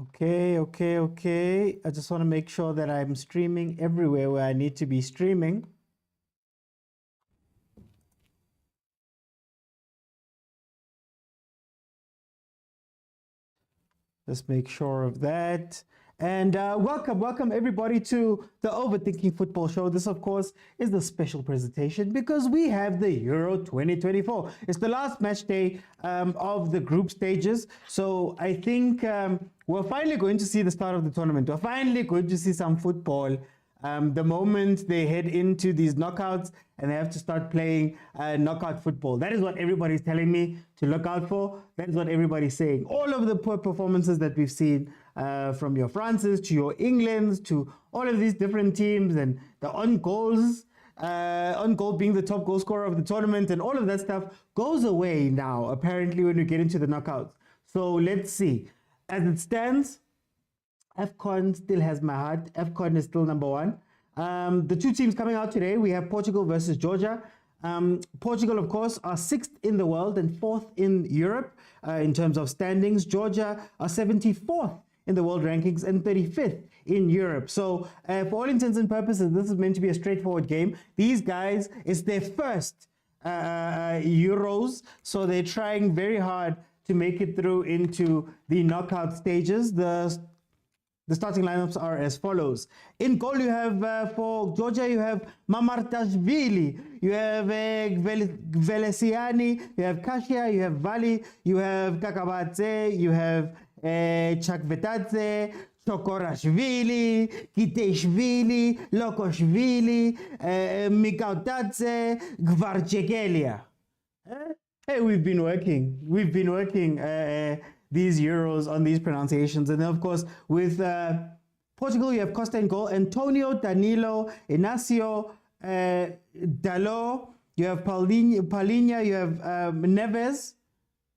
Okay. I just want to make sure that I'm streaming everywhere where I need to be streaming. Let's make sure of that. And welcome everybody to the Overthinking Football Show. This, of course, is the special presentation because we have the Euro 2024. It's the last match day of the group stages. So I think we're finally going to see the start of the tournament. We're finally going to see some football. The moment they head into these knockouts and they have to start playing knockout football. That is what everybody's telling me to look out for. That is what everybody's saying. All of the poor performances that we've seen from your Frances to your Englands to all of these different teams and the on goal being the top goal scorer of the tournament and all of that stuff goes away now, apparently, when we get into the knockouts. So let's see. As it stands, AFCON still has my heart. AFCON is still number one. The two teams coming out today, we have Portugal versus Georgia. Portugal, of course, are 6th in the world and 4th in Europe in terms of standings. Georgia are 74th in the world rankings and 35th in Europe. So for all intents and purposes, this is meant to be a straightforward game. These guys, it's their first Euros, so they're trying very hard to make it through into the knockout stages. The starting lineups are as follows. In goal, you have, for Georgia, you have Mamartashvili, you have Velesiani, you have Kashia, you have Vali, you have Kakabatse, you have Chakvetadze, Chokorashvili, Kiteshvili, Lokoshvili, Mikautadze, Gvarchekelia. Hey, we've been working. These Euros on these pronunciations. And then, of course, with Portugal, you have Costa in goal, Antonio, Danilo, Inacio, Dalot, you have Paulinha, you have Neves,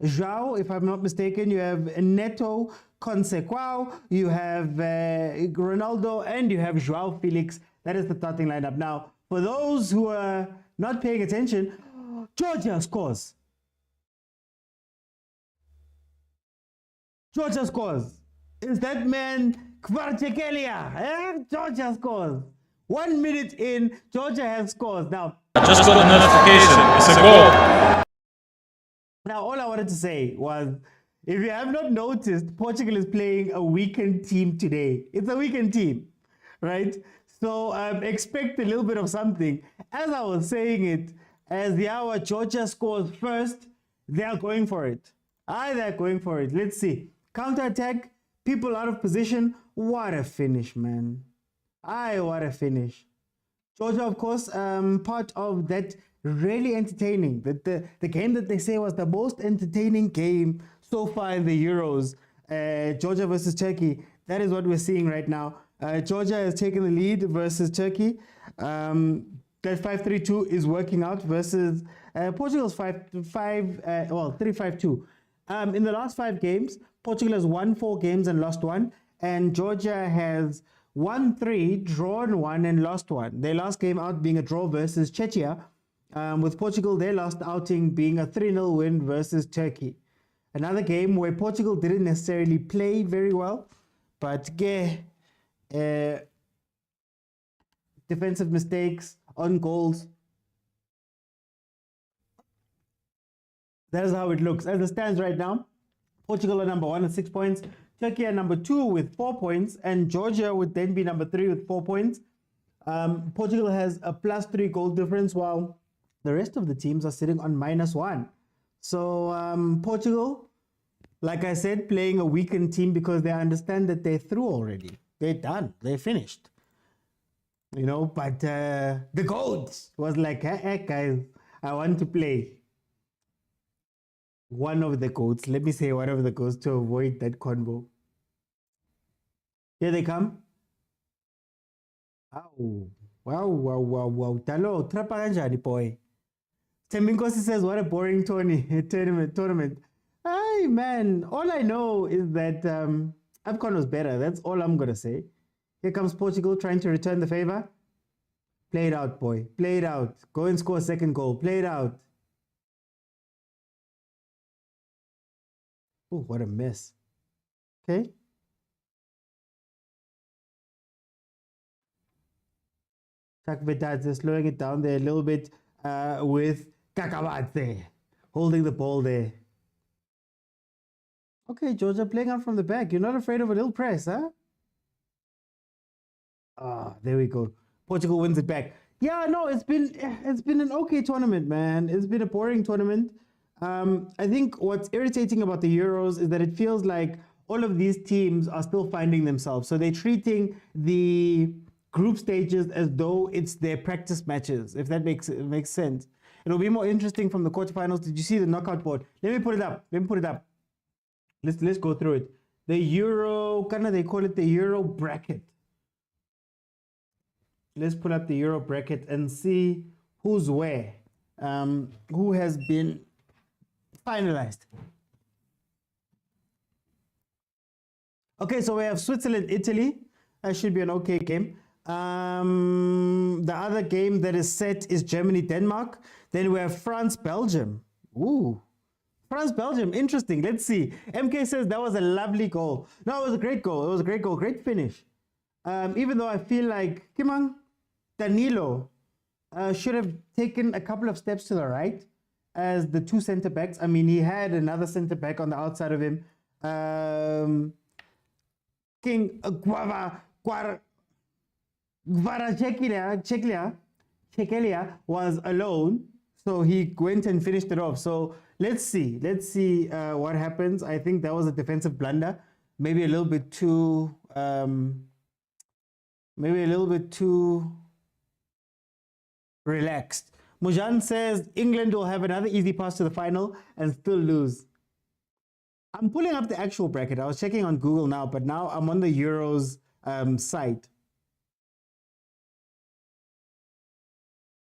João, if I'm not mistaken, you have Neto, Consequao, you have Ronaldo, and you have João Felix. That is the starting lineup. Now, for those who are not paying attention, Georgia scores. Georgia scores. Is that man Kvarchekelia? Georgia scores. 1 minute in, Georgia has scores. Now, I just got a notification. It's a goal. Now, all I wanted to say was, if you have not noticed, Portugal is playing a weakened team today. It's a weakened team, right? So expect a little bit of something. As I was saying it, as the hour Georgia scores first, they are going for it. They're going for it. Let's see. Counter-attack, people out of position. What a finish, man. What a finish. Georgia, of course, part of that really entertaining. The game that they say was the most entertaining game so far in the Euros. Georgia versus Turkey. That is what we're seeing right now. Georgia has taken the lead versus Turkey. That 5-3-2 is working out versus Portugal's 3-5-2. In the last 5 games, Portugal has won 4 games and lost 1, and Georgia has won 3, drawn 1, and lost 1. Their last game out being a draw versus Czechia, with Portugal, their last outing being a 3-0 win versus Turkey. Another game where Portugal didn't necessarily play very well, but defensive mistakes, on goals. That is how it looks. As it stands right now, Portugal are number 1 with 6 points, Turkey are number 2 with 4 points, and Georgia would then be number 3 with 4 points. Portugal has a +3 goal difference, while the rest of the teams are sitting on -1. So Portugal, like I said, playing a weakened team because they understand that they're through already. They're done. They're finished. You know, but the GOAT was like, hey, guys, I want to play. One of the GOATs, let me say one of the GOATs to avoid that convo. Here they come. Wow. Talo, trapa kanjani boy. Teminkosi says, what a boring tournament. Hey, man, all I know is that AFCON was better. That's all I'm going to say. Here comes Portugal trying to return the favor. Play it out, boy. Play it out. Go and score a second goal. Play it out. Oh, what a mess. Okay. Takvetadze slowing it down there a little bit with Kakavadze holding the ball there. Okay, Georgia playing out from the back. You're not afraid of a little press, huh? Ah, there we go. Portugal wins it back. Yeah, no, it's been an okay tournament, man. It's been a boring tournament. I think what's irritating about the Euros is that it feels like all of these teams are still finding themselves. So they're treating the group stages as though it's their practice matches, if that makes sense. It'll be more interesting from the quarterfinals. Did you see the knockout board? Let me put it up. Let's go through it. The Euro, they call it the Euro bracket. Let's pull up the Euro bracket and see who's where, who has been finalized. Okay, so we have Switzerland, Italy. That should be an okay game. The other game that is set is Germany, Denmark. Then we have France, Belgium. Ooh, France, Belgium. Interesting. Let's see. MK says that was a lovely goal. No, it was a great goal. It was a great goal. Great finish. Even though I feel like Kimang, Danilo should have taken a couple of steps to the right as the two center backs. I mean, he had another center back on the outside of him. King Chekelia was alone, so he went and finished it off. So let's see what happens. I think that was a defensive blunder, maybe a little bit too relaxed. Mujan says England will have another easy pass to the final and still lose. I'm pulling up the actual bracket. I was checking on Google now, but now I'm on the Euros site.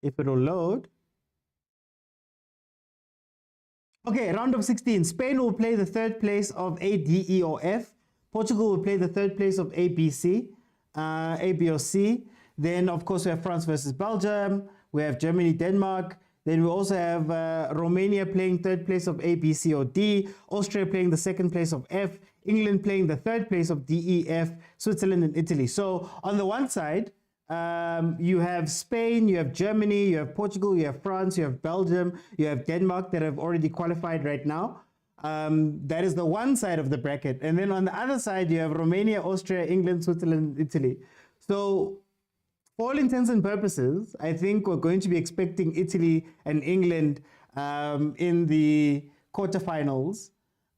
If it will load. Okay, round of 16. Spain will play the third place of A, D, E, or F. Portugal will play the third place of A, B, C, A, B, or C. Then, of course, we have France versus Belgium. We have Germany, Denmark. Then we also have Romania playing third place of A, B, C, or D. Austria playing the second place of F. England playing the third place of D, E, F. Switzerland and Italy. So on the one side, you have Spain, you have Germany, you have Portugal, you have France, you have Belgium, you have Denmark that have already qualified right now. That is the one side of the bracket. And then on the other side, you have Romania, Austria, England, Switzerland, Italy. So for all intents and purposes, I think we're going to be expecting Italy and England in the quarterfinals.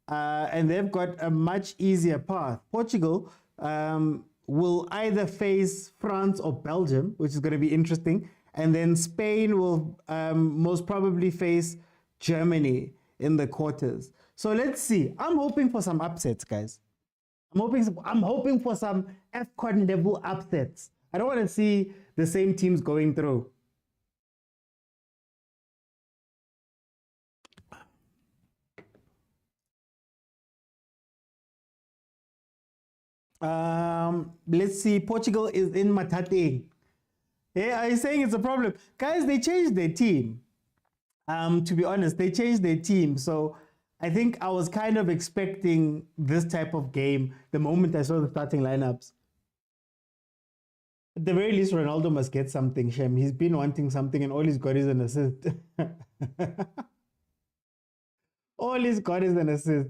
And they've got a much easier path. Portugal will either face France or Belgium, which is going to be interesting. And then Spain will most probably face Germany in the quarters. So let's see. I'm hoping for some upsets, guys. I'm hoping for some AFCON level upsets. I don't want to see the same teams going through. Let's see. Portugal is in Matate. Yeah, are you saying it's a problem? Guys, they changed their team. To be honest, they changed their team. So I think I was kind of expecting this type of game the moment I saw the starting lineups. At the very least, Ronaldo must get something, Shem. He's been wanting something and all he's got is an assist. All he's got is an assist.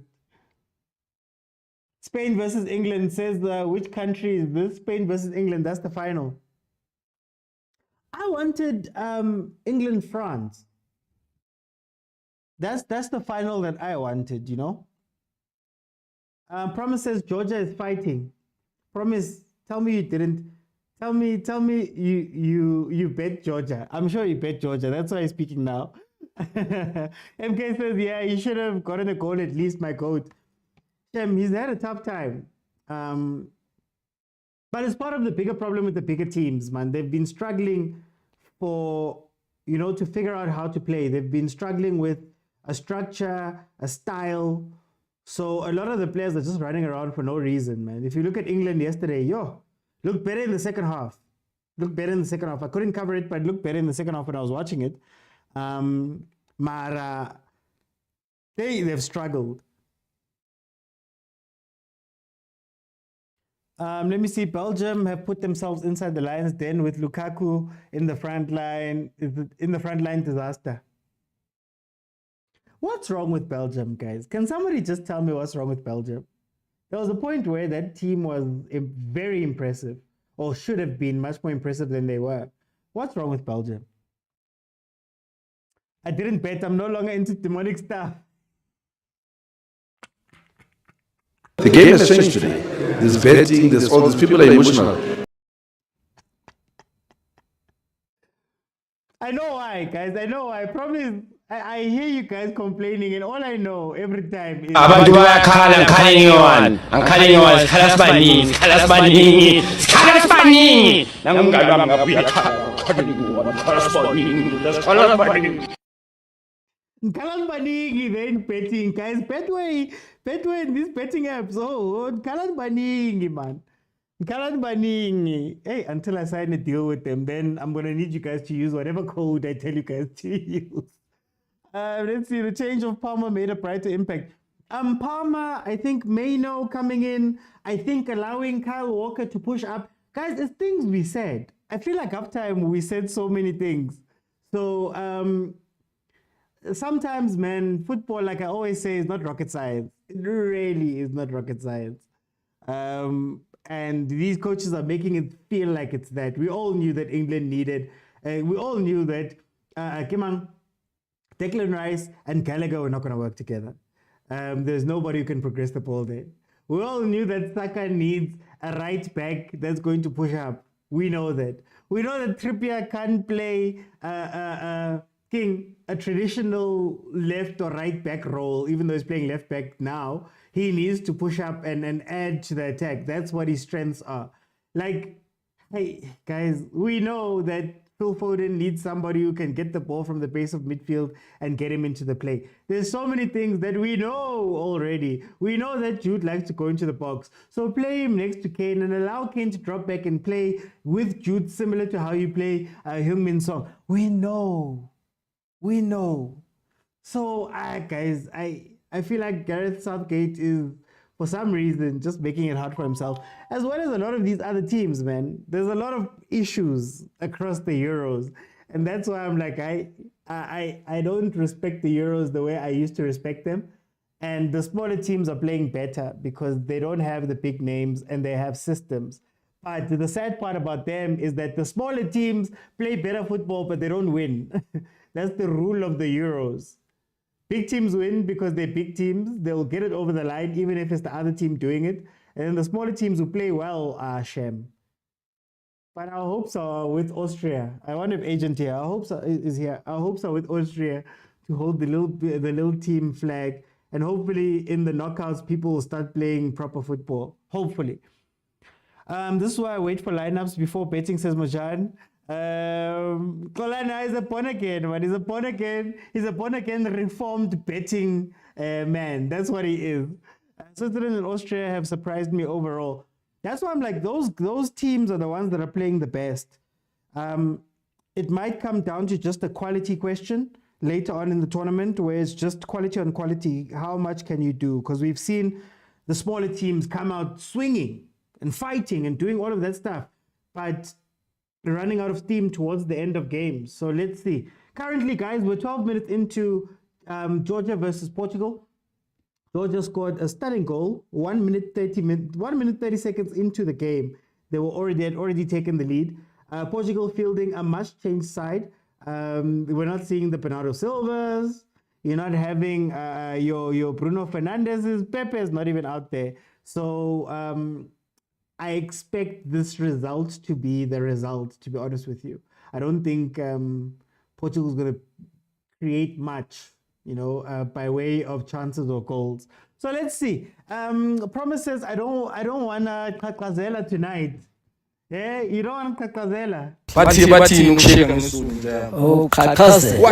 Spain versus England says which country is this? Spain versus England, that's the final. I wanted England, France. That's the final that I wanted, you know. Promise says Georgia is fighting. Promise, tell me you didn't. Tell me you bet Georgia. I'm sure you bet Georgia. That's why he's speaking now. MK says, yeah, you should have gotten a goal at least, my goat. Shem, he's had a tough time. But it's part of the bigger problem with the bigger teams, man. They've been struggling to figure out how to play. They've been struggling with a structure, a style. So a lot of the players are just running around for no reason, man. If you look at England yesterday, looked better in the second half. I couldn't cover it, but it looked better in the second half when I was watching it. Mara, they've struggled. Let me see. Belgium have put themselves inside the lion's den with Lukaku in the front line. In the front line disaster. What's wrong with Belgium, guys? Can somebody just tell me what's wrong with Belgium? There was a point where that team was very impressive, or should have been much more impressive than they were. What's wrong with Belgium? I didn't bet. I'm no longer into demonic stuff. The game has changed today. There's betting, there's all these people are emotional. I know why, guys. I know why. Probably, I hear you guys complaining, and all I know every time is... Abantu bayakhala ngikhala sibaningi nangumngane wami ngabe uyakhala Kalan Banigi, then betting, guys. Betway in these betting apps. Oh, Kalan Banigi, man. Kalan Banigi. Hey, until I sign a deal with them, then I'm gonna need you guys to use whatever code I tell you guys to use. Let's see. The change of Palmer made a brighter impact. Palmer, I think Maino coming in. I think allowing Kyle Walker to push up. Guys, it's things we said. I feel like halftime we said so many things. So sometimes, man, football, like I always say, is not rocket science. It really is not rocket science. And these coaches are making it feel like it's that. We all knew that England needed, we all knew that Declan Rice and Gallagher were not going to work together. There's nobody who can progress the ball there. We all knew that Saka needs a right back that's going to push up. We know that. We know that Trippier can't play a traditional left or right back role, even though he's playing left back now. He needs to push up and add to the attack. That's what his strengths are. Like, hey, guys, we know that Phil Foden needs somebody who can get the ball from the base of midfield and get him into the play. There's so many things that we know already. We know that Jude likes to go into the box. So play him next to Kane and allow Kane to drop back and play with Jude, similar to how you play Heung-min Son. We know. So, guys, I feel like Gareth Southgate is, for some reason, just making it hard for himself, as well as a lot of these other teams, man. There's a lot of issues across the Euros, and that's why I'm like, I don't respect the Euros the way I used to respect them. And the smaller teams are playing better because they don't have the big names and they have systems. But the sad part about them is that the smaller teams play better football, but they don't win. That's the rule of the Euros. Big teams win because they're big teams. They'll get it over the line, even if it's the other team doing it. And then the smaller teams who play well are shame. But our hopes are with Austria. I wonder if Agent here. Our hopes is here. Our hopes are with Austria to hold the little team flag. And hopefully in the knockouts, people will start playing proper football. Hopefully. This is why I wait for lineups before betting, says Mojan. Kolana is a born again, man. He's a born again reformed betting man. That's what he is. Switzerland and Austria have surprised me overall. That's why I'm like, those teams are the ones that are playing the best. It might come down to just a quality question later on in the tournament, where it's just quality on quality. How much can you do? Because we've seen the smaller teams come out swinging and fighting and doing all of that stuff, but running out of steam towards the end of games. So let's see. Currently, guys, we're 12 minutes into Georgia versus Portugal. Georgia scored a stunning goal 1 minute 30 seconds into the game. They had already taken the lead. Portugal fielding a much-changed side. We're not seeing the Bernardo Silvas. You're not having your Bruno Fernandez's. Pepe is not even out there. So I expect this result to be the result, to be honest with you. I don't think Portugal is going to create much, by way of chances or goals. So let's see. Promises, I don't want Kakazela tonight. Yeah, you don't want Kakazela. bathi ukushiya ngesunja Oh, Kakaze. Why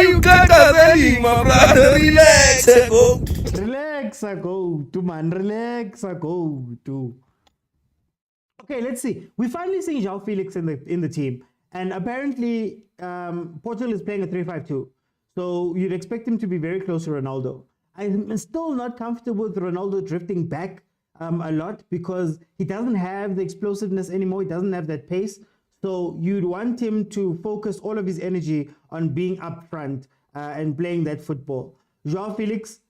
you kakazeli, my brother? Relax, go. Relax, go to man. Relax, go to. Okay, let's see. We finally seeing João Felix in the team, and apparently Portugal is playing a 3-5-2. So you'd expect him to be very close to Ronaldo. I'm still not comfortable with Ronaldo drifting back a lot because he doesn't have the explosiveness anymore. He doesn't have that pace. So you'd want him to focus all of his energy on being up front and playing that football. Joao Felix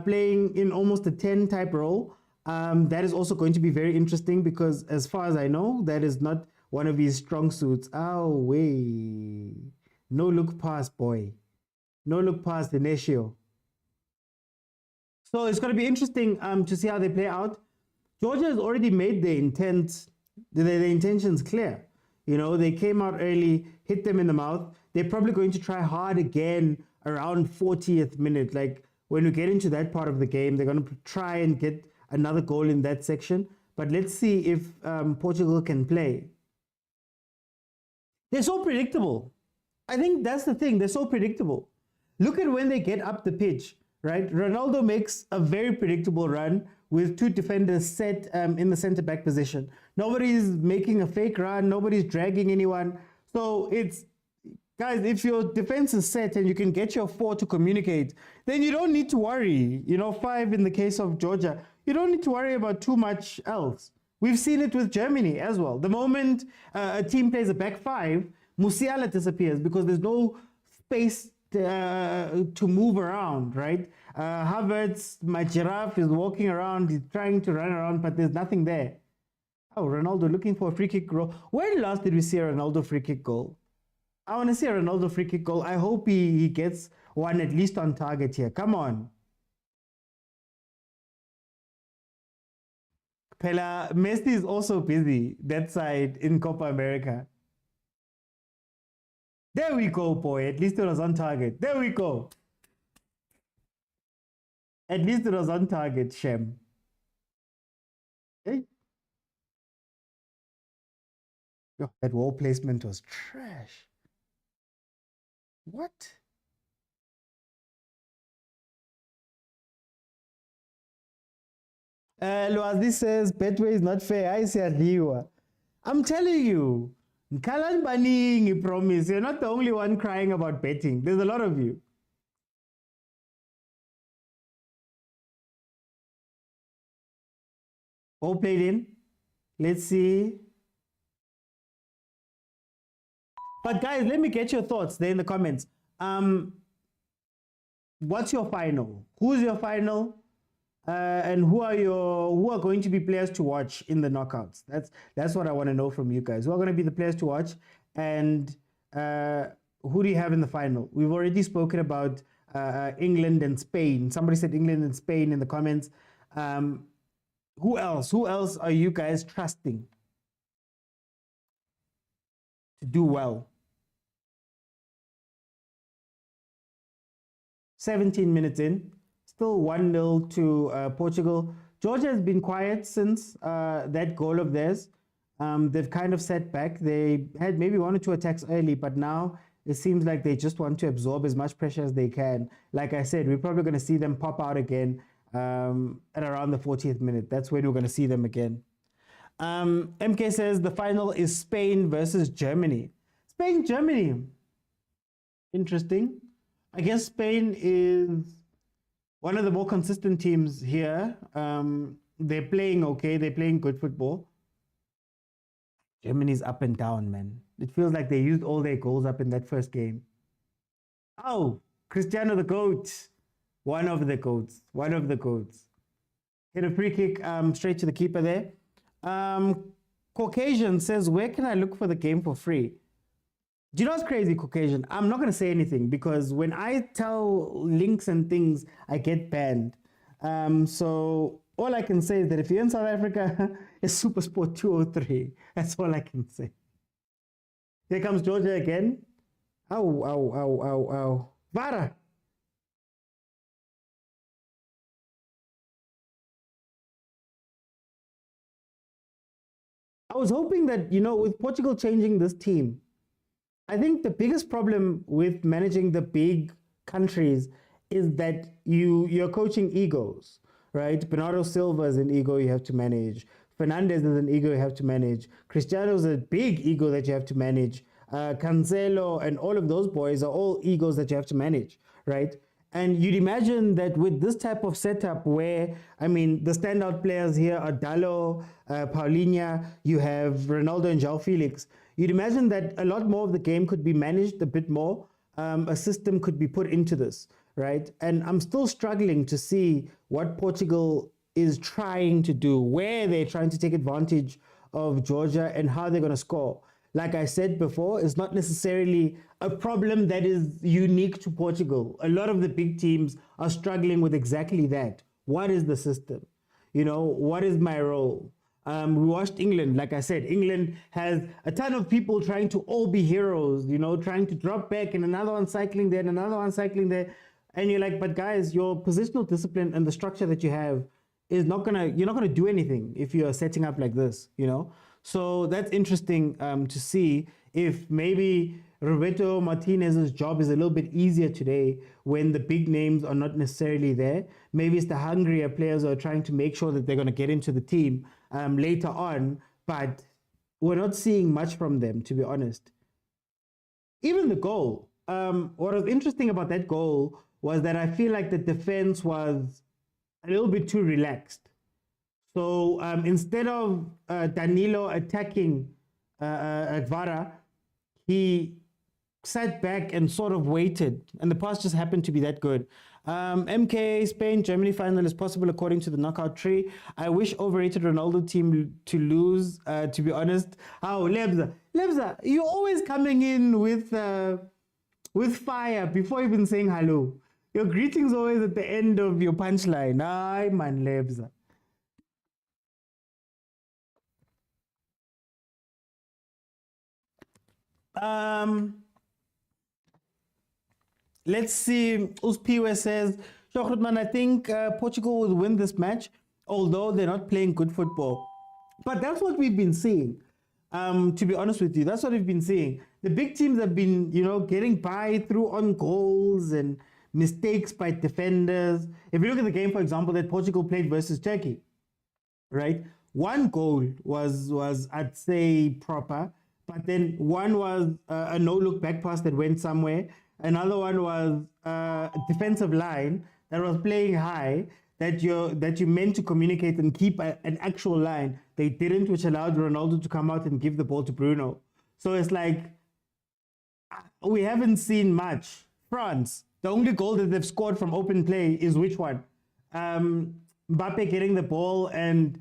playing in almost a 10 type role. That is also going to be very interesting because as far as I know, that is not one of his strong suits. Oh, way. No look past, boy. No look past Inesio. So it's going to be interesting to see how they play out. Georgia has already made their intentions clear. You know, they came out early, hit them in the mouth. They're probably going to try hard again around 40th minute. Like when we get into that part of the game, they're going to try and get another goal in that section. But let's see if Portugal can play. They're so predictable. I think that's the thing. They're so predictable. Look at when they get up the pitch, right? Ronaldo makes a very predictable run with two defenders set in the center-back position. Nobody's making a fake run. Nobody's dragging anyone. So it's, guys, if your defense is set and you can get your four to communicate, then you don't need to worry. You know, 5 in the case of Georgia. You don't need to worry about too much else. We've seen it with Germany as well. The moment a team plays a back 5, Musiala disappears because there's no space to move around, right? Havertz, my giraffe, is walking around. He's trying to run around, but there's nothing there. Oh, Ronaldo looking for a free kick goal. When last did we see a Ronaldo free kick goal? I want to see a Ronaldo free kick goal. I hope he gets one at least on target here. Come on. Pella, Messi is also busy that side in Copa America. There we go, boy. At least it was on target. There we go. At least it was on target, Shem. Hey. Yo, that wall placement was trash. What? Loazi says, Betway is not fair. I say Liwa. I'm telling you. Kalan Baning, promise. You're not the only one crying about betting. There's a lot of you. All played in. Let's see. But guys, let me get your thoughts there in the comments. What's your final? Who's your final? And who are going to be players to watch in the knockouts? That's what I want to know from you guys. Who are going to be the players to watch, and who do you have in the final? We've already spoken about England and Spain. Somebody said England and Spain in the comments. Who else? Who else are you guys trusting to do well? 17 minutes in. Still 1-0 to Portugal. Georgia has been quiet since that goal of theirs. They've kind of set back. They had maybe 1 or 2 attacks early, but now it seems like they just want to absorb as much pressure as they can. Like I said, we're probably going to see them pop out again at around the 40th minute. That's when we're going to see them again. MK says the final is Spain versus Germany. Spain, Germany. Interesting. I guess Spain is one of the more consistent teams here. They're playing okay. They're playing good football. Germany's up and down, man. It feels like they used all their goals up in that first game. Oh, Cristiano the GOAT. One of the GOATs. One of the GOATs. Hit a free kick straight to the keeper there. Caucasian says, where can I look for the game for free? Do you know what's crazy, Caucasian? I'm not going to say anything because when I tell links and things, I get banned. So all I can say is that if you're in South Africa, it's Supersport 203. That's all I can say. Here comes Georgia again. Ow, ow, ow, ow, ow. Vara. I was hoping that, with Portugal changing this team, I think the biggest problem with managing the big countries is that you're coaching egos, right? Bernardo Silva is an ego you have to manage. Fernandez is an ego you have to manage. Cristiano is a big ego that you have to manage. Cancelo and all of those boys are all egos that you have to manage, right? And you'd imagine that with this type of setup where, I mean, the standout players here are Dallo, Paulinha, you have Ronaldo and Felix. You'd imagine that a lot more of the game could be managed a bit more. A system could be put into this, right? And I'm still struggling to see what Portugal is trying to do, where they're trying to take advantage of Georgia and how they're going to score. Like I said before, it's not necessarily a problem that is unique to Portugal. A lot of the big teams are struggling with exactly that. What is the system? You know, what is my role? We watched England. Like I said, England has a ton of people trying to all be heroes, you know, trying to drop back and another one cycling there and another one cycling there. And you're like, but guys, your positional discipline and the structure that you have is not you're not gonna do anything if you're setting up like this, you know? So that's interesting to see if maybe Roberto Martinez's job is a little bit easier today when the big names are not necessarily there. Maybe it's the hungrier players who are trying to make sure that they're going to get into the team later on, but we're not seeing much from them, to be honest. Even the goal. What was interesting about that goal was that I feel like the defense was a little bit too relaxed. So instead of Danilo attacking Guevara, he sat back and sort of waited, and the pass just happened to be that good. MK Spain Germany final is possible according to the knockout tree. I wish overrated Ronaldo team to lose. To be honest, Lebza, you're always coming in with fire before even saying hello. Your greetings always at the end of your punchline. Ay man, Lebza. Let's see. Uspiwe says, Shohrutman, I think Portugal will win this match, although they're not playing good football. But that's what we've been seeing. To be honest with you, that's what we've been seeing. The big teams have been, you know, getting by through on goals and mistakes by defenders. If you look at the game, for example, that Portugal played versus Turkey, right? One goal was I'd say proper, but then one was a no-look back pass that went somewhere. Another one was a defensive line that was playing high that you meant to communicate and keep an actual line. They didn't, which allowed Ronaldo to come out and give the ball to Bruno. So it's like, we haven't seen much. France, the only goal that they've scored from open play is which one? Mbappe getting the ball and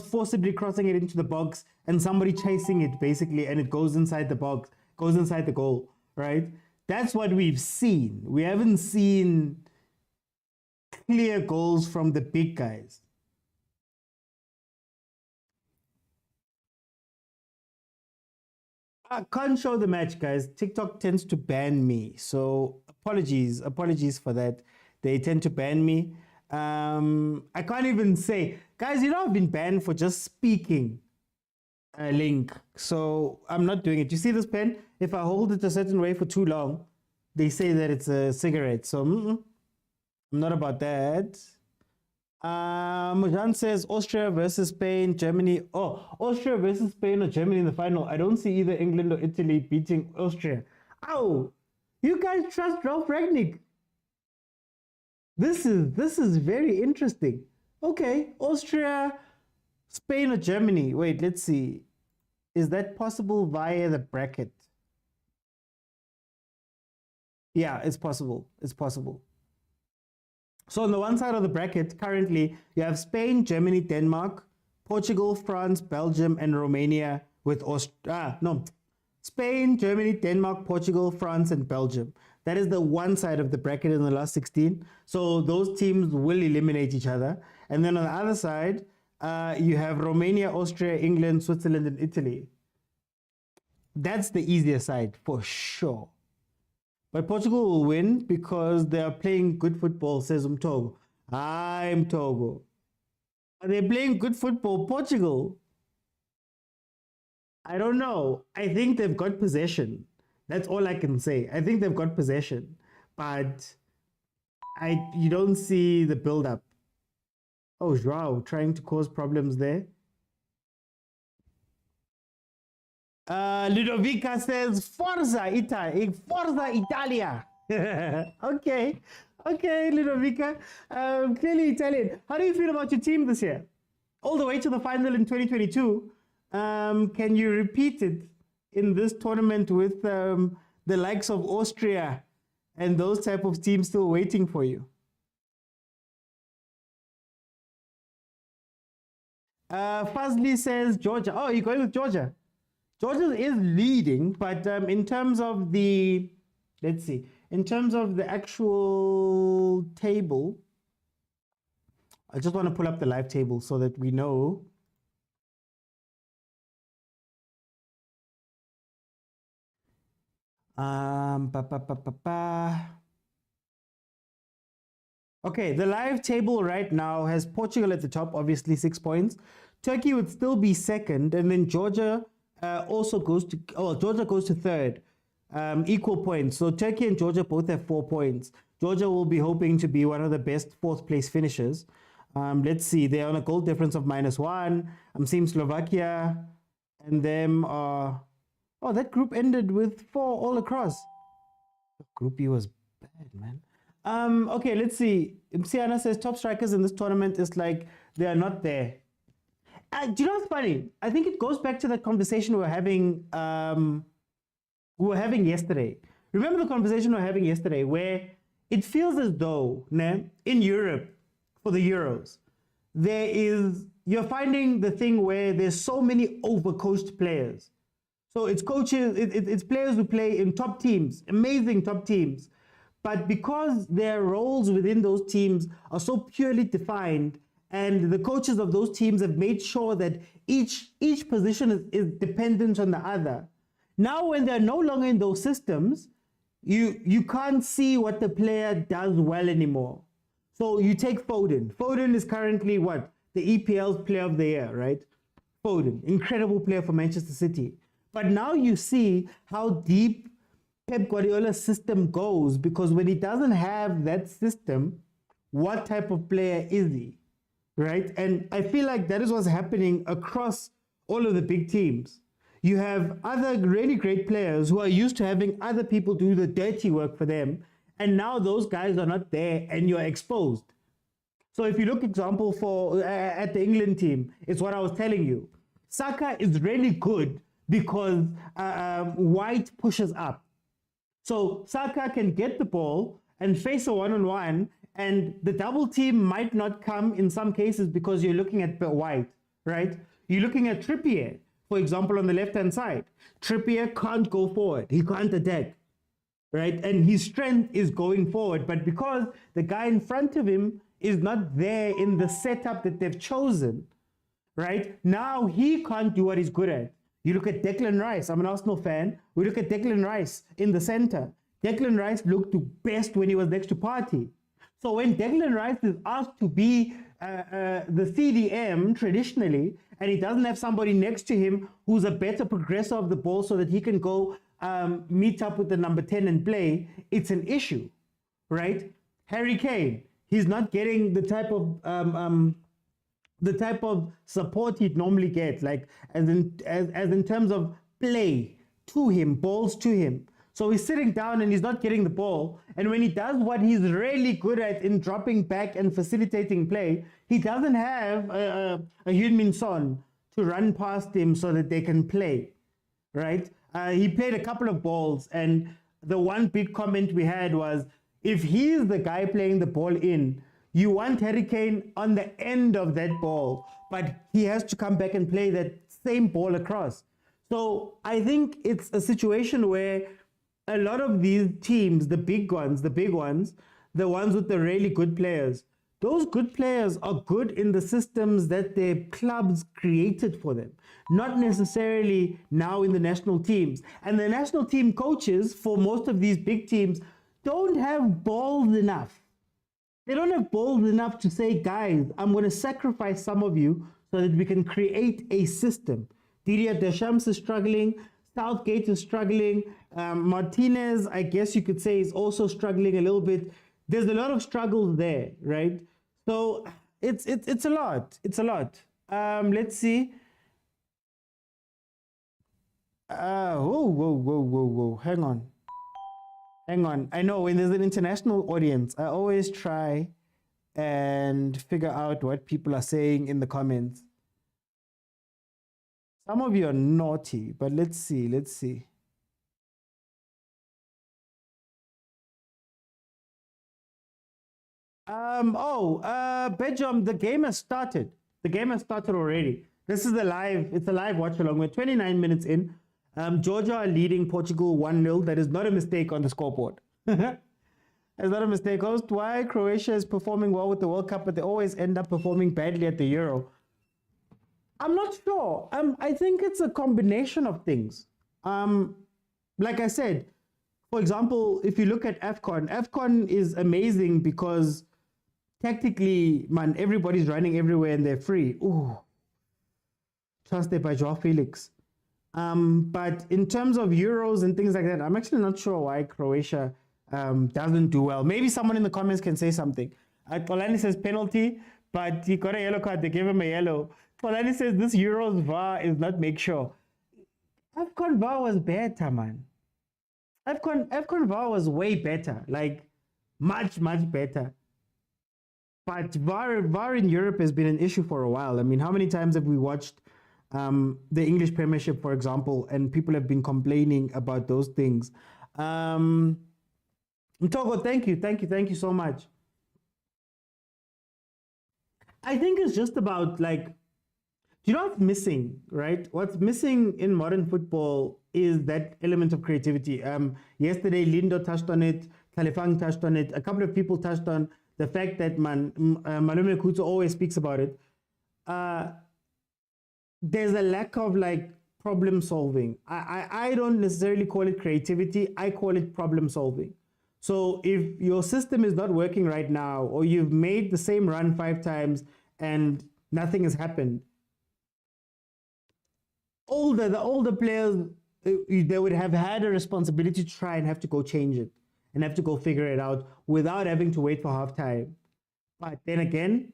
forcibly crossing it into the box and somebody chasing it basically, and it goes inside the box, goes inside the goal, right? That's what we've seen. We haven't seen clear goals from the big guys. I can't show the match, guys. TikTok tends to ban me. So apologies for that. They tend to ban me. I can't even say, guys, you know, I've been banned for just speaking a link. So I'm not doing it. You see this pen? If I hold it a certain way for too long, they say that it's a cigarette. So I'm not about that. Mojan says Austria versus Spain, Germany. Oh, Austria versus Spain or Germany in the final. I don't see either England or Italy beating Austria. Ow! You guys trust Ralph Rangnick. This is very interesting. Okay, Austria, Spain or Germany. Wait, let's see. Is that possible via the bracket? Yeah, it's possible. It's possible. So on the one side of the bracket, currently, you have Spain, Germany, Denmark, Portugal, France, Belgium, and Romania with Spain, Germany, Denmark, Portugal, France, and Belgium. That is the one side of the bracket in the last 16. So those teams will eliminate each other. And then on the other side, you have Romania, Austria, England, Switzerland, and Italy. That's the easier side for sure. But Portugal will win because they are playing good football, says Umtogo. I'm Togo. Are they playing good football, Portugal? I don't know. I think they've got possession. That's all I can say. I think they've got possession. But you don't see the build-up. Oh, Joao trying to cause problems there. Ludovica says, Forza Italia. Okay. Okay, Ludovica. Clearly Italian. How do you feel about your team this year? All the way to the final in 2022. Can you repeat it in this tournament with the likes of Austria and those type of teams still waiting for you? Fazli says Georgia. Oh, you're going with Georgia. Georgia is leading, but in terms of the, let's see, in terms of the actual table, I just want to pull up the live table so that we know. Okay, the live table right now has Portugal at the top, obviously 6 points. Turkey would still be second, and then Georgia also goes to, Georgia goes to third, equal points. So Turkey and Georgia both have 4 points. Georgia will be hoping to be one of the best fourth place finishers. Let's see, they're on a goal difference of -1. I'm seeing Slovakia and them are, oh, that group ended with 4 all across. Group E was bad, man. Okay, let's see. Siana says top strikers in this tournament is like they are not there. Do you know what's funny? I think it goes back to the conversation we were having yesterday. Remember the conversation we were having yesterday where it feels as though in Europe for the Euros, you're finding the thing where there's so many overcoached players. So it's coaches, it's players who play in top teams, amazing top teams. But because their roles within those teams are so purely defined, and the coaches of those teams have made sure that each position is dependent on the other. Now, when they're no longer in those systems, you can't see what the player does well anymore. So you take Foden. Foden is currently what? The EPL's player of the year, right? Foden, incredible player for Manchester City. But now you see how deep Pep Guardiola's system goes, because when he doesn't have that system, what type of player is he, right? And I feel like that is what's happening across all of the big teams. You have other really great players who are used to having other people do the dirty work for them, and now those guys are not there and you're exposed. So if you look, example, at the England team, it's what I was telling you. Saka is really good because White pushes up. So Saka can get the ball and face a one-on-one, and the double team might not come in some cases because you're looking at White, right? You're looking at Trippier, for example, on the left-hand side. Trippier can't go forward. He can't attack, right? And his strength is going forward. But because the guy in front of him is not there in the setup that they've chosen, right? Now he can't do what he's good at. You look at Declan Rice. I'm an Arsenal fan. We look at Declan Rice in the center. Declan Rice looked best when he was next to Partey. So when Declan Rice is asked to be the CDM traditionally, and he doesn't have somebody next to him who's a better progressor of the ball so that he can go meet up with the number 10 and play, it's an issue, right? Harry Kane, he's not getting the type of support he'd normally get, like as in terms of play to him, balls to him. So he's sitting down and he's not getting the ball. And when he does what he's really good at in dropping back and facilitating play, he doesn't have a Heung-min Son to run past him so that they can play, right? He played a couple of balls, and the one big comment we had was, if he's the guy playing the ball in, you want Harry Kane on the end of that ball, but he has to come back and play that same ball across. So I think it's a situation where a lot of these teams, the big ones, the ones with the really good players, those good players are good in the systems that their clubs created for them, not necessarily now in the national teams. And the national team coaches for most of these big teams don't have balls enough. They don't have balls enough to say, guys, I'm going to sacrifice some of you so that we can create a system. Didier Deschamps is struggling. Southgate is struggling. Martinez, I guess you could say, is also struggling a little bit. There's a lot of struggles there, right? So it's a lot. It's a lot. Let's see. Whoa. Hang on. Hang on. I know when there's an international audience, I always try and figure out what people are saying in the comments. Some of you are naughty, but let's see. Let's see. Bejom, the game has started. The game has started already. This is it's a live watch along. We're 29 minutes in. Georgia are leading Portugal 1-0. That is not a mistake on the scoreboard. It's not a mistake. Host, why Croatia is performing well with the World Cup, but they always end up performing badly at the Euro? I'm not sure. I think it's a combination of things. Like I said, for example, if you look at AFCON is amazing because tactically, man, everybody's running everywhere and they're free. Ooh. Trusted by Joao Felix. But in terms of Euros and things like that, I'm actually not sure why Croatia doesn't do well. Maybe someone in the comments can say something. Tolani says penalty, but he got a yellow card. They gave him a yellow. Tolani says this Euros VAR is not make sure. AFCON VAR was better, man. AFCON VAR was way better. Like, much, much better. But VAR in Europe has been an issue for a while. I mean, how many times have we watched the English Premiership, for example, and people have been complaining about those things? Mtogo, thank you so much. I think it's just about, like, you know what's missing, right? What's missing in modern football is that element of creativity. Yesterday, Lindo touched on it, Kalifang touched on it, a couple of people touched on the fact that Malume Kuto always speaks about it. There's a lack of, like, problem solving. I don't necessarily call it creativity, I call it problem solving. So if your system is not working right now, or you've made the same run 5 times and nothing has happened, the older players, they would have had a responsibility to try and have to go change it and have to go figure it out without having to wait for halftime. But then again,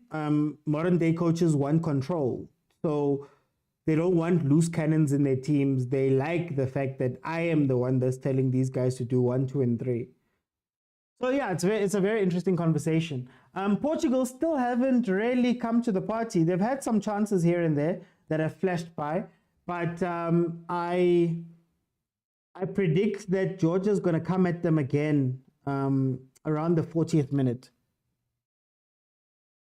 modern day coaches want control. So they don't want loose cannons in their teams. They like the fact that I am the one that's telling these guys to do 1, 2, and 3. So yeah, it's a very interesting conversation. Portugal still haven't really come to the party. They've had some chances here and there that have flashed by. But I predict that Georgia's going to come at them again around the 40th minute.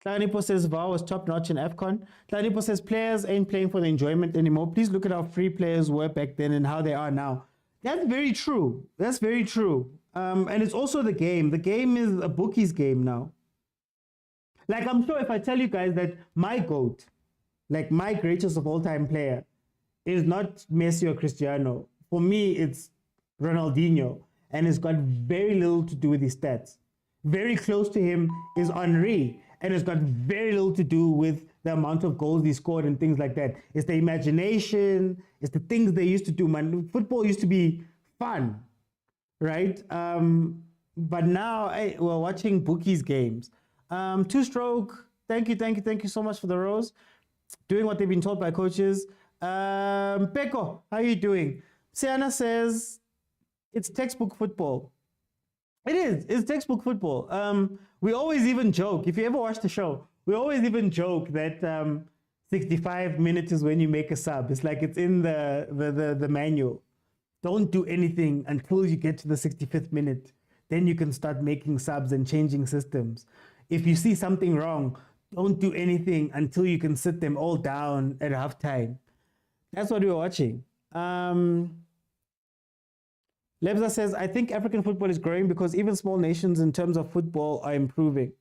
Tlanipo says VAR was top-notch in AFCON. Tlanipo says players ain't playing for the enjoyment anymore. Please look at how free players were back then and how they are now. That's very true. That's very true. And it's also the game. The game is a bookie's game now. Like, I'm sure if I tell you guys that my GOAT, like my greatest of all-time player, is not Messi or Cristiano. For me, it's Ronaldinho, and it's got very little to do with his stats. Very close to him is Henry, and it's got very little to do with the amount of goals he scored and things like that. It's the imagination, it's the things they used to do. Man, football used to be fun, right? But now we're watching bookies games. Two-stroke, thank you so much for the rose. Doing what they've been told by coaches. Peko, how are you doing? Siana says it's textbook football. It's textbook football. We always even joke, if you ever watch the show, we always even joke that 65 minutes is when you make a sub. It's like it's in the manual. Don't do anything until you get to the 65th minute. Then you can start making subs and changing systems. If you see something wrong, don't do anything until you can sit them all down at halftime. That's what we were watching. Lebza says, I think African football is growing because even small nations in terms of football are improving.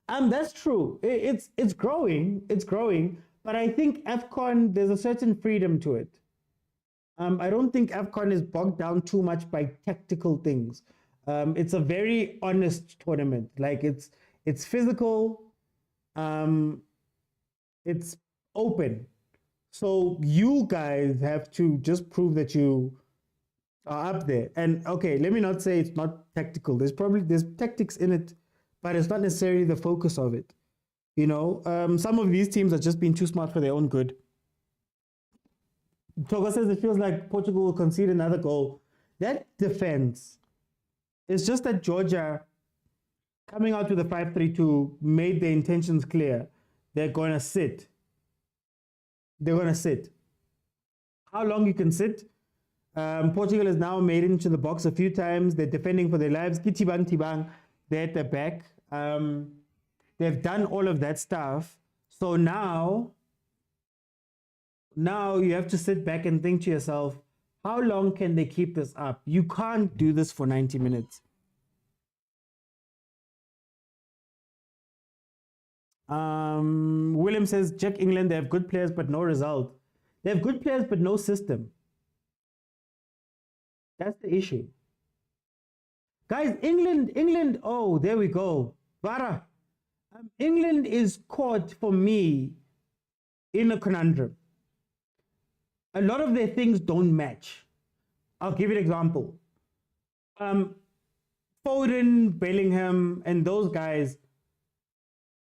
That's true. It's growing. It's growing. But I think AFCON, there's a certain freedom to it. I don't think AFCON is bogged down too much by tactical things. It's a very honest tournament. Like it's physical. It's open. So you guys have to just prove that you are up there. And okay, let me not say it's not tactical. There's tactics in it, but it's not necessarily the focus of it. You know, some of these teams are just being too smart for their own good. Togo says it feels like Portugal will concede another goal. That defense, it's just that Georgia coming out with a 5-3-2 made their intentions clear. They're going to sit. They're going to sit. How long you can sit? Portugal has now made it into the box a few times. They're defending for their lives. Tibang, they're at the back. They've done all of that stuff. So now you have to sit back and think to yourself, how long can they keep this up? You can't do this for 90 minutes. William says, check England, they have good players but no result. They have good players but no system. That's the issue. Guys, England, oh, there we go. Vara. England is caught, for me, in a conundrum. A lot of their things don't match. I'll give you an example. Foden, Bellingham, and those guys,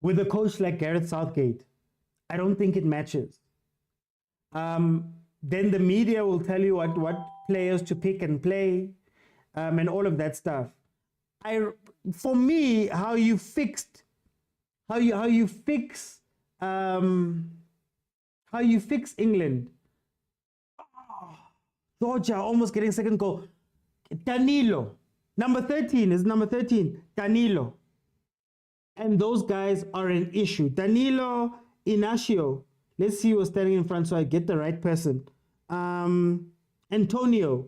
with a coach like Gareth Southgate, I don't think it matches. Then the media will tell you what players to pick and play, and all of that stuff. For me, how you fix England. Oh, Georgia almost getting second goal. Danilo, number 13, Danilo. And those guys are an issue. Danilo, Inacio. Let's see who's standing in front so I get the right person. Antonio.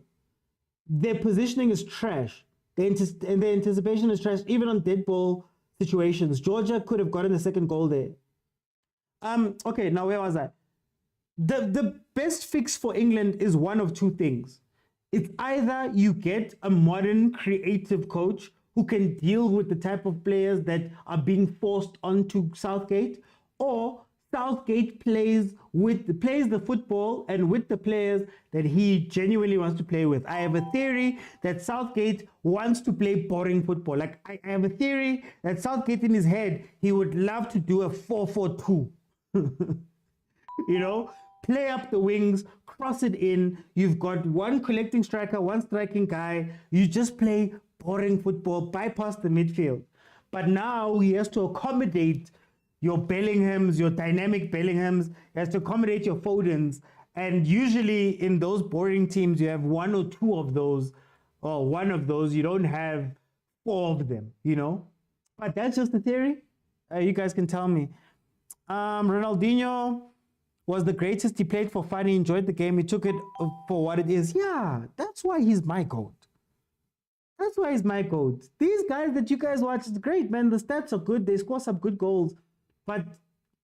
Their positioning is trash. And their anticipation is trash, even on dead ball situations. Georgia could have gotten the second goal there. Okay, now where was I? The best fix for England is one of two things. It's either you get a modern, creative coach who can deal with the type of players that are being forced onto Southgate, or Southgate plays the football and with the players that he genuinely wants to play with. I have a theory that Southgate wants to play boring football. Like I have a theory that Southgate in his head, he would love to do a 4-4-2. You know, play up the wings, cross it in. You've got one collecting striker, one striking guy. You just play boring football, bypass the midfield. But now he has to accommodate your Bellinghams, your dynamic Bellinghams. He has to accommodate your Fodens. And usually in those boring teams, you have one or two of those, or one of those. You don't have four of them, you know. But that's just the theory. You guys can tell me. Ronaldinho was the greatest. He played for fun. He enjoyed the game. He took it for what it is. Yeah, that's why he's my GOAT. That's why he's my GOAT. These guys that you guys watch is great, man. The stats are good. They score some good goals. But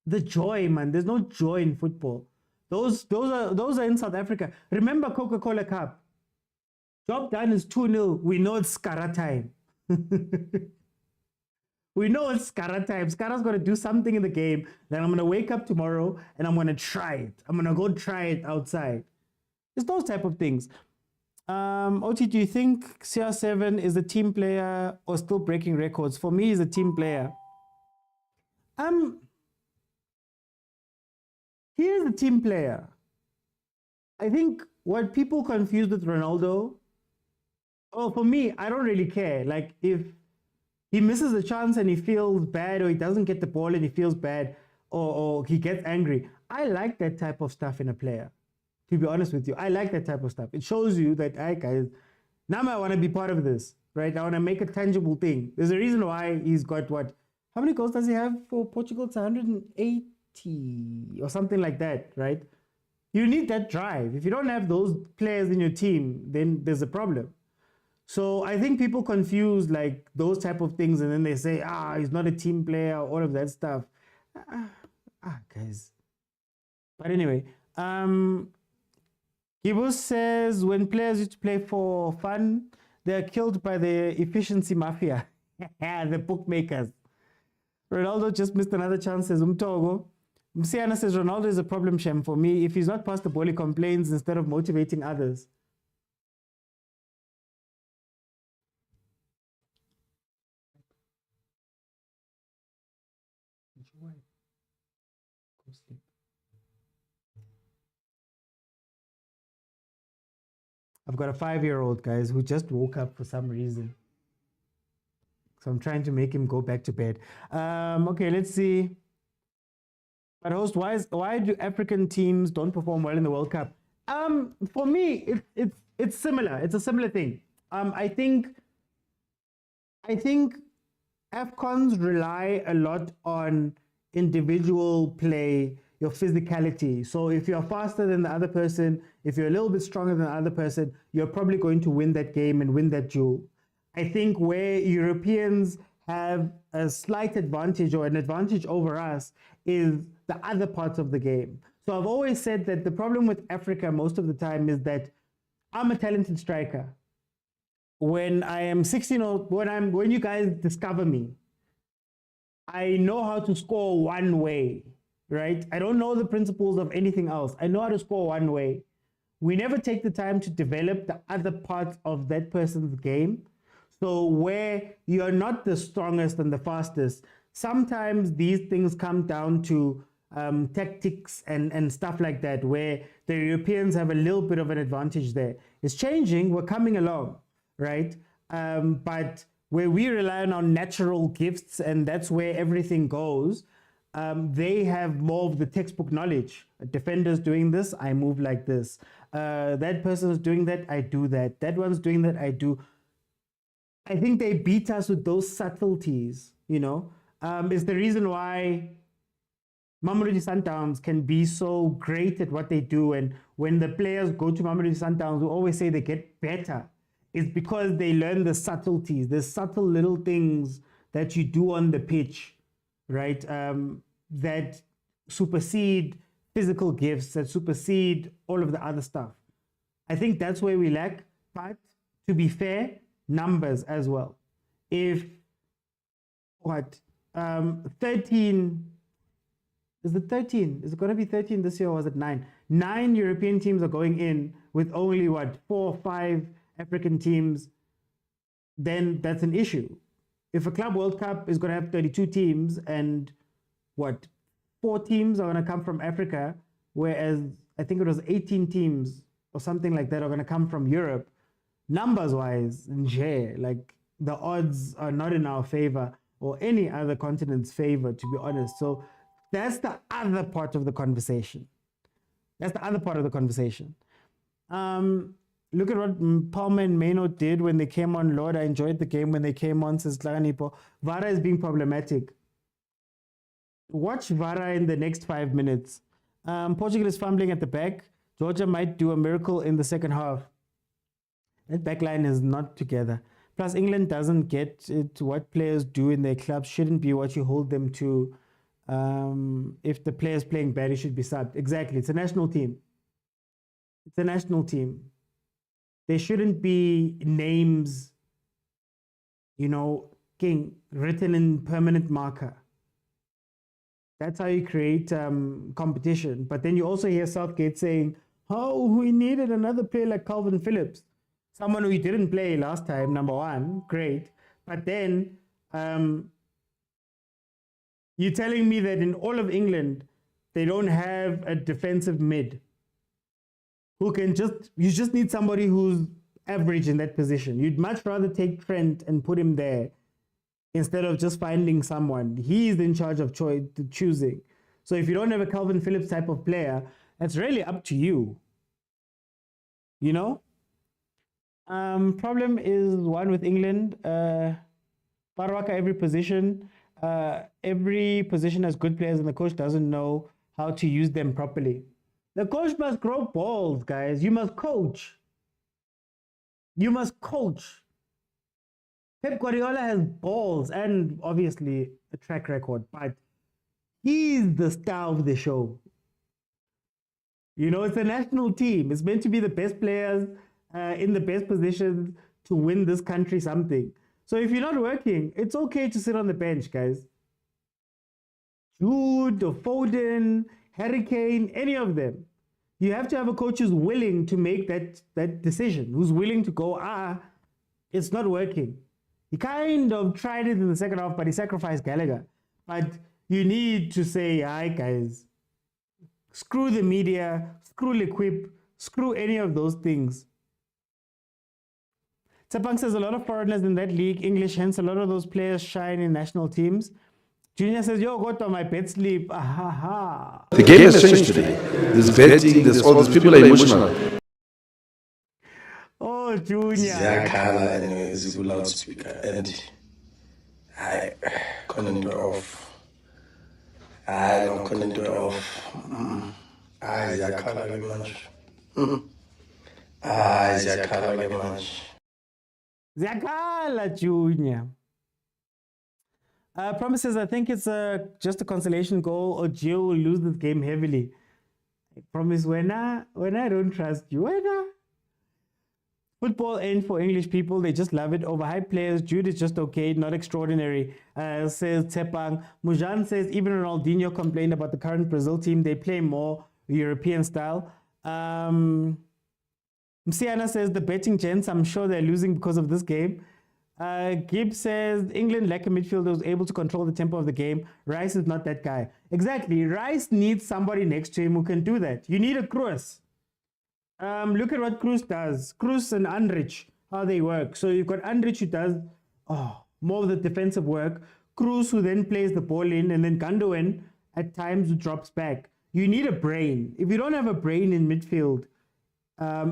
the joy, man, there's no joy in football. Those are in South Africa. Remember Coca-Cola Cup. Job done is 2-0. We know it's Skara time. We know it's Skara time. Skara's going to do something in the game. Then I'm going to wake up tomorrow and I'm going to try it. I'm going to go try it outside. It's those type of things. Oti, do you think CR7 is a team player or still breaking records? For me, he's a team player. He is a team player. I think what people confuse with Ronaldo, for me, I don't really care. Like, if he misses a chance and he feels bad, or he doesn't get the ball and he feels bad, or he gets angry, I like that type of stuff in a player. To be honest with you, I like that type of stuff. It shows you that, hey guys, now I want to be part of this, right? I want to make a tangible thing. There's a reason why he's got what? How many goals does he have for Portugal? It's 180 or something like that, right? You need that drive. If you don't have those players in your team, then there's a problem. So I think people confuse like those type of things, and then they say, he's not a team player, all of that stuff. Guys. But anyway, Gibus says, when players used to play for fun, they're killed by the efficiency mafia, the bookmakers. Ronaldo just missed another chance, says Umtogo. Msiana says, Ronaldo is a problem, Shem. For me, if he's not past the ball, he complains instead of motivating others. Go sleep. I've got a 5-year-old, guys, who just woke up for some reason. So I'm trying to make him go back to bed. Okay, let's see. But host, why do African teams don't perform well in the World Cup? For me, it's similar. It's a similar thing. I think AFCONs rely a lot on individual play, your physicality. So if you're faster than the other person, if you're a little bit stronger than the other person, you're probably going to win that game and win that duel. I think where Europeans have a slight advantage or an advantage over us is the other parts of the game. So I've always said that the problem with Africa most of the time is that I'm a talented striker. When I am 16 or when you guys discover me, I know how to score one way, right? I don't know the principles of anything else. I know how to score one way. We never take the time to develop the other parts of that person's game. So where you're not the strongest and the fastest, sometimes these things come down to tactics and stuff like that, where the Europeans have a little bit of an advantage there. It's changing, we're coming along, right? But where we rely on our natural gifts and that's where everything goes, they have more of the textbook knowledge. A defender's doing this, I move like this. That person's doing that, I do that. That one's doing that, I do. I think they beat us with those subtleties, you know. It's the reason why Mamelodi Sundowns can be so great at what they do. And when the players go to Mamelodi Sundowns, we always say they get better. It's because they learn the subtleties, the subtle little things that you do on the pitch, right? That supersede physical gifts, that supersede all of the other stuff. I think that's where we lack. But to be fair, numbers as well. If 13, is it 13? Is it going to be 13 this year or was it 9? 9 European teams are going in with only 4 or 5 African teams, then that's an issue. If a Club World Cup is going to have 32 teams and 4 teams are going to come from Africa, whereas I think it was 18 teams or something like that are going to come from Europe, numbers-wise, like the odds are not in our favor or any other continent's favor, to be honest. So that's the other part of the conversation. Look at what Palmer and Maynard did when they came on. Lord, I enjoyed the game when they came on, says Claganipo. Vara is being problematic. Watch Vara in the next 5 minutes. Portugal is fumbling at the back. Georgia might do a miracle in the second half. That backline is not together. Plus, England doesn't get it. What players do in their clubs shouldn't be what you hold them to. If the player's playing bad, he should be subbed. Exactly. It's a national team. There shouldn't be names, written in permanent marker. That's how you create competition. But then you also hear Southgate saying, oh, we needed another player like Calvin Phillips. Someone who didn't play last time, number one, great. But then you're telling me that in all of England, they don't have a defensive mid who can you just need somebody who's average in that position. You'd much rather take Trent and put him there instead of just finding someone. He's in charge of choosing. So if you don't have a Calvin Phillips type of player, that's really up to you. Problem is one with England. Parwaka, every position has good players and the coach doesn't know how to use them properly. The coach must grow balls, guys. You must coach. Pep Guardiola has balls and obviously a track record, but he's the star of the show. It's a national team. It's meant to be the best players in the best positions to win this country something. So if you're not working, it's okay to sit on the bench, guys. Jude or Foden, Harry Kane, any of them. You have to have a coach who's willing to make that decision, who's willing to go, it's not working. He kind of tried it in the second half, but he sacrificed Gallagher. But you need to say, hi, guys, screw the media, screw L'Equipe, screw any of those things. Tepang says a lot of foreigners in that league, English, hence a lot of those players shine in national teams. Junior says, yo, go to my bed sleep. Ahaha. The game has changed today. There's betting, there's all these people are emotional. Oh, Junior. Ziyakhala anyways loudspeaker and I couldn't do it off. I don't couldn't do it off. Ziyakhala ke manje. Ziyakhala ke manje. Zakala Junior. Promises, I think it's just a consolation goal or Gio will lose this game heavily. I promise when I don't trust you. Football ain't for English people. They just love it. Overhyped players. Jude is just okay, not extraordinary, says Tepang. Mujan says even Ronaldinho complained about the current Brazil team. They play more European style. Msiana says the betting gents, I'm sure they're losing because of this game. Gibbs says England lack a midfielder who's able to control the tempo of the game. Rice is not that guy. Exactly. Rice needs somebody next to him who can do that. You need a Cruz. Look at what Cruz does. Cruz and Andrich, how they work. So you've got Andrich who does more of the defensive work. Cruz who then plays the ball in, and then Gundogan at times who drops back. You need a brain. If you don't have a brain in midfield,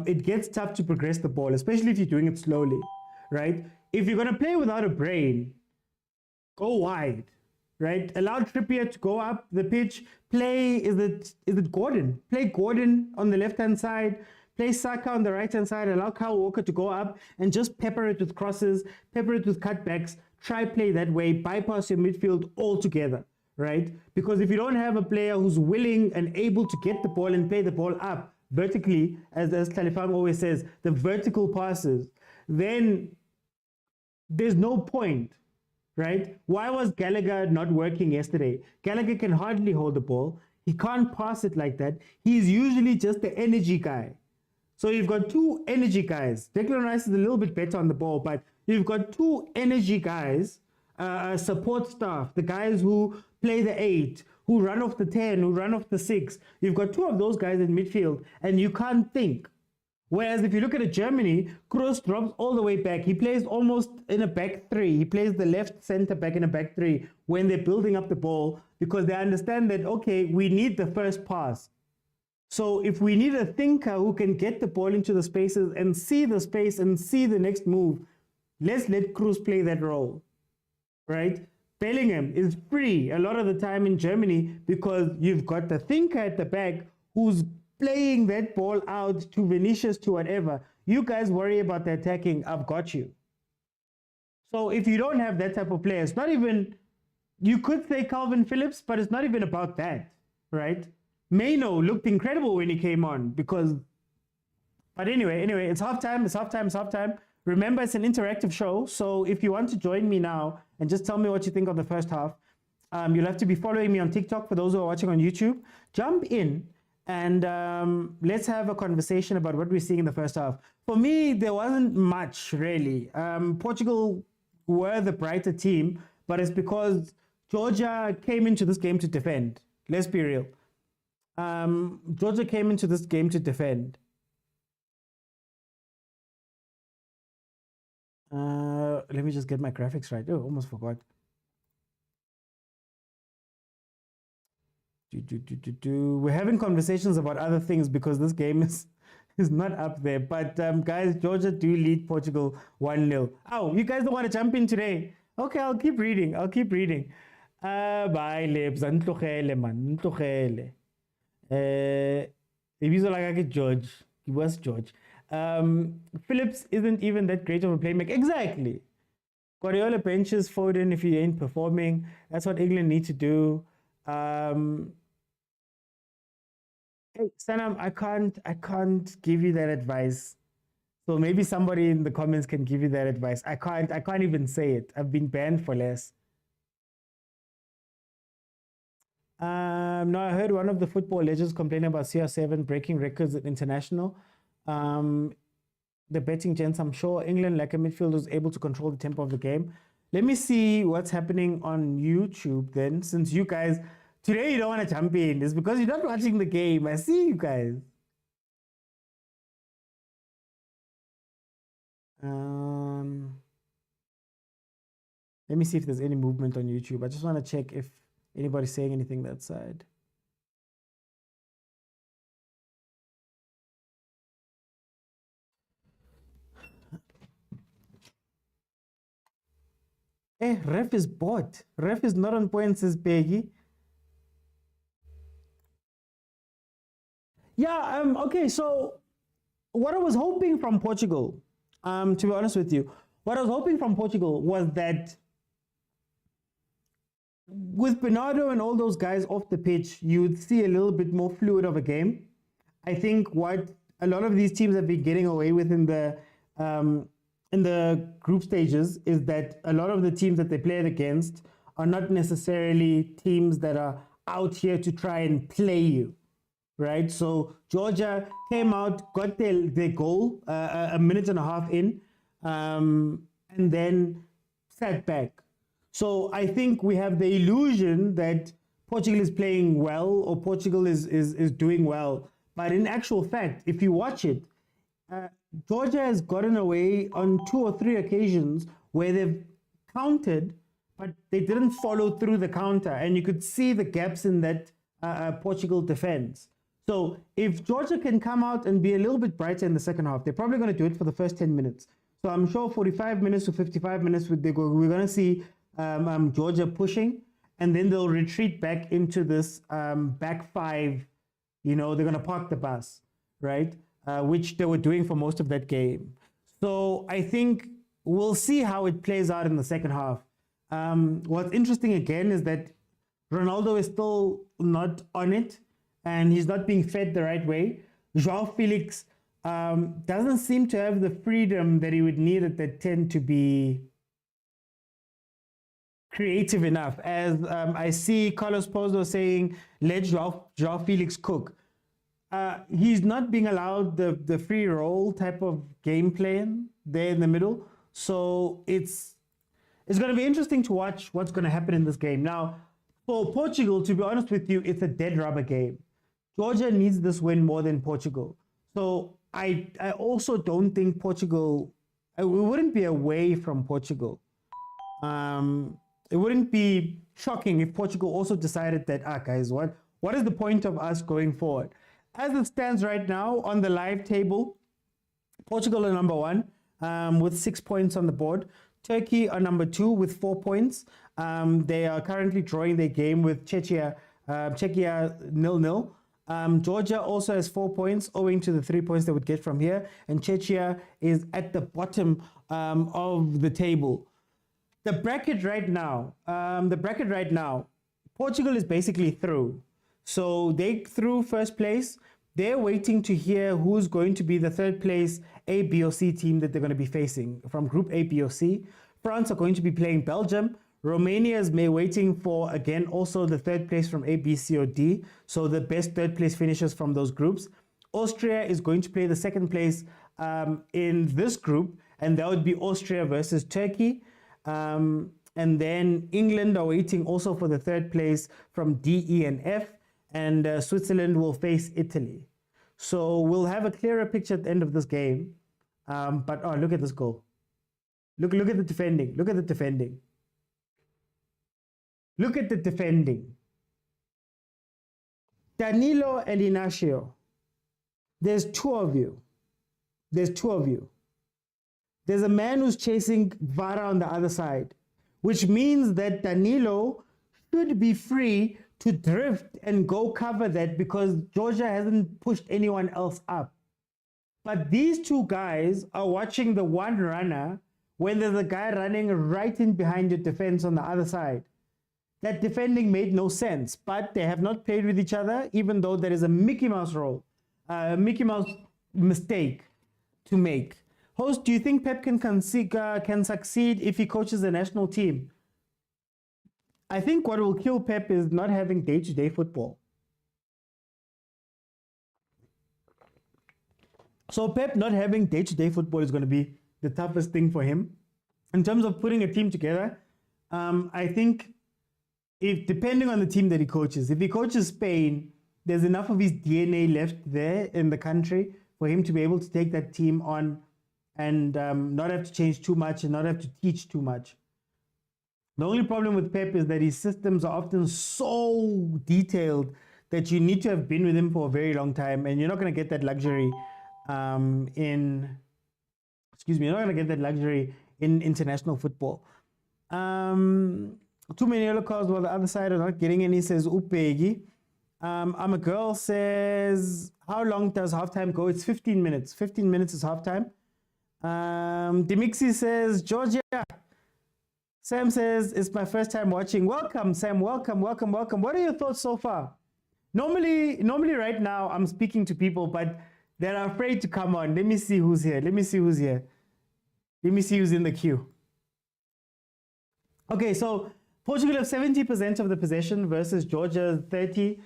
it gets tough to progress the ball, especially if you're doing it slowly, right? If you're going to play without a brain, go wide, right? Allow Trippier to go up the pitch. Play, is it Gordon? Play Gordon on the left-hand side. Play Saka on the right-hand side. Allow Kyle Walker to go up and just pepper it with crosses, pepper it with cutbacks. Try play that way. Bypass your midfield altogether, right? Because if you don't have a player who's willing and able to get the ball and play the ball up vertically, as Talifang always says, the vertical passes, then there's no point, right? Why was Gallagher not working yesterday? Gallagher can hardly hold the ball. He can't pass it like that. He's usually just the energy guy. So you've got two energy guys. Declan Rice is a little bit better on the ball, but you've got two energy guys, support staff, the guys who play the 8, who run off the 10, who run off the 6. You've got two of those guys in midfield, and you can't think. Whereas if you look at Germany, Kroos drops all the way back. He plays almost in a back 3. He plays the left center back in a back 3 when they're building up the ball, because they understand that, okay, we need the first pass. So if we need a thinker who can get the ball into the spaces and see the space and see the next move, let's let Kroos play that role, right? Bellingham is free a lot of the time in Germany because you've got the thinker at the back who's playing that ball out to Vinicius, to whatever. You guys worry about the attacking. I've got you. So if you don't have that type of player, it's not even, you could say Calvin Phillips, but it's not even about that, right? Mano looked incredible when he came on because, but anyway, it's halftime. Remember, it's an interactive show. So if you want to join me now and just tell me what you think of the first half, you'll have to be following me on TikTok. For those who are watching on YouTube, jump in. And let's have a conversation about what we're seeing in the first half. For me, there wasn't much, really. Portugal were the brighter team, but it's because Georgia came into this game to defend. Let's be real. Georgia came into this game to defend. Let me just get my graphics right. Oh, almost forgot. We're having conversations about other things because this game is not up there. But guys, Georgia do lead Portugal 1-0. Oh, you guys don't want to jump in today? Okay, I'll keep reading. Bye, Libs. Ntlogele, man. Ntlogele. George. He was George. Phillips isn't even that great of a playmaker. Exactly. Guardiola benches Foden if he ain't performing. That's what England need to do. Hey, Sanam, I can't give you that advice. So maybe somebody in the comments can give you that advice. I can't even say it. I've been banned for less. No, I heard one of the football legends complain about CR7 breaking records at international. The betting gents, I'm sure England, like a midfielder, is able to control the tempo of the game. Let me see what's happening on YouTube then, since you guys, today you don't want to jump in. It's because you're not watching the game. I see you guys. Let me see if there's any movement on YouTube. I just want to check if anybody's saying anything that side. Ref is bought. Ref is not on point, says Peggy. Yeah, okay, so what I was hoping from Portugal, to be honest with you, what I was hoping from Portugal was that with Bernardo and all those guys off the pitch, you would see a little bit more fluid of a game. I think what a lot of these teams have been getting away with in the group stages is that a lot of the teams that they played against are not necessarily teams that are out here to try and play you, right? So Georgia came out, got their goal a minute and a half in, and then sat back. So I think we have the illusion that Portugal is playing well or Portugal is doing well. But in actual fact, if you watch it, Georgia has gotten away on 2 or 3 occasions where they've countered, but they didn't follow through the counter. And you could see the gaps in that Portugal defense. So if Georgia can come out and be a little bit brighter in the second half, they're probably going to do it for the first 10 minutes. So I'm sure 45 minutes to 55 minutes, we're going to see Georgia pushing, and then they'll retreat back into this back five. You know, they're going to park the bus, right? Which they were doing for most of that game. So I think we'll see how it plays out in the second half. What's interesting again is that Ronaldo is still not on it, and he's not being fed the right way. João Felix doesn't seem to have the freedom that he would need at that 10 to be creative enough. As I see Carlos Pozo saying, let João Felix cook. He's not being allowed the free roll type of game plan there in the middle. So it's going to be interesting to watch what's going to happen in this game. Now, for Portugal, to be honest with you, it's a dead rubber game. Georgia needs this win more than Portugal. So I also don't think Portugal, we wouldn't be away from Portugal. It wouldn't be shocking if Portugal also decided that, guys, what is the point of us going forward? As it stands right now on the live table, Portugal are number 1 with 6 points on the board. Turkey are number 2 with 4 points. They are currently drawing their game with Czechia 0-0. Georgia also has 4 points owing to the 3 points they would get from here. And Czechia is at the bottom of the table. The bracket right now, Portugal is basically through. So they through first place. They're waiting to hear who's going to be the third place A, B, or C team that they're going to be facing from Group A, B, or C. France are going to be playing Belgium. Romania is waiting for, again, also the third place from A, B, C, or D. So the best third place finishers from those groups. Austria is going to play the second place in this group, and that would be Austria versus Turkey. And then England are waiting also for the third place from D, E, and F. And Switzerland will face Italy. So we'll have a clearer picture at the end of this game. But look at this goal. Look at the defending. Look at the defending. Look at the defending. Danilo and Inacio. There's 2 of you. There's a man who's chasing Vara on the other side, which means that Danilo should be free to drift and go cover that because Georgia hasn't pushed anyone else up. But these 2 guys are watching the one runner when there's a guy running right in behind your defense on the other side. That defending made no sense, but they have not played with each other, even though there is a Mickey Mouse role, a Mickey Mouse mistake to make. Host, do you think Pep can succeed if he coaches the national team? I think what will kill Pep is not having day-to-day football. So Pep not having day-to-day football is going to be the toughest thing for him. In terms of putting a team together, I think depending on the team that he coaches, if he coaches Spain, there's enough of his DNA left there in the country for him to be able to take that team on and not have to change too much and not have to teach too much. The only problem with Pep is that his systems are often so detailed that you need to have been with him for a very long time, and you're not going to get that luxury you're not going to get that luxury in international football. Too many yellow cards while the other side are not getting any, says Upegi. I'm a girl says, how long does halftime go? It's 15 minutes. 15 minutes is halftime. Demixi says, Georgia. Sam says, it's my first time watching. Welcome, Sam. Welcome. What are your thoughts so far? Normally right now, I'm speaking to people, but they're afraid to come on. Let me see who's here. Let me see who's in the queue. Okay, so Portugal have 70% of the possession versus Georgia's 30.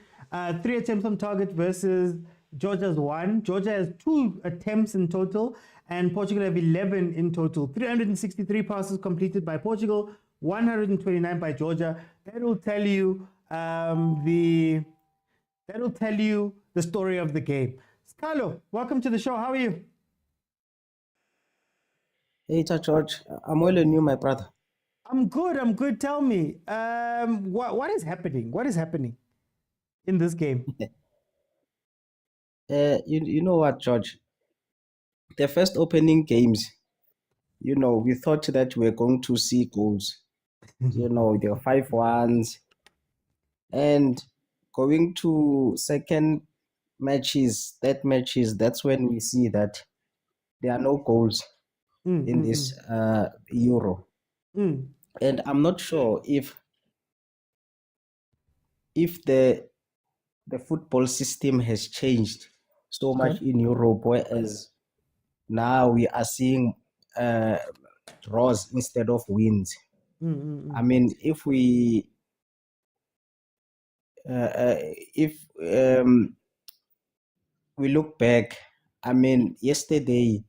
3 attempts on target versus Georgia's 1. Georgia has 2 attempts in total, and Portugal have 11 in total. 363 passes completed by Portugal, 129 by Georgia. That will tell you the story of the game. Carlo, welcome to the show. How are you? Hey, George. I'm well and you, my brother. I'm good. Tell me, what is happening? What is happening in this game? You know what, George? The first opening games, we thought that we were going to see goals. There were 5-1s. And going to second matches, that's when we see that there are no goals in this Euro. And I'm not sure if the football system has changed so much in Europe, whereas now we are seeing draws instead of wins. I mean, if we look back, I mean, yesterday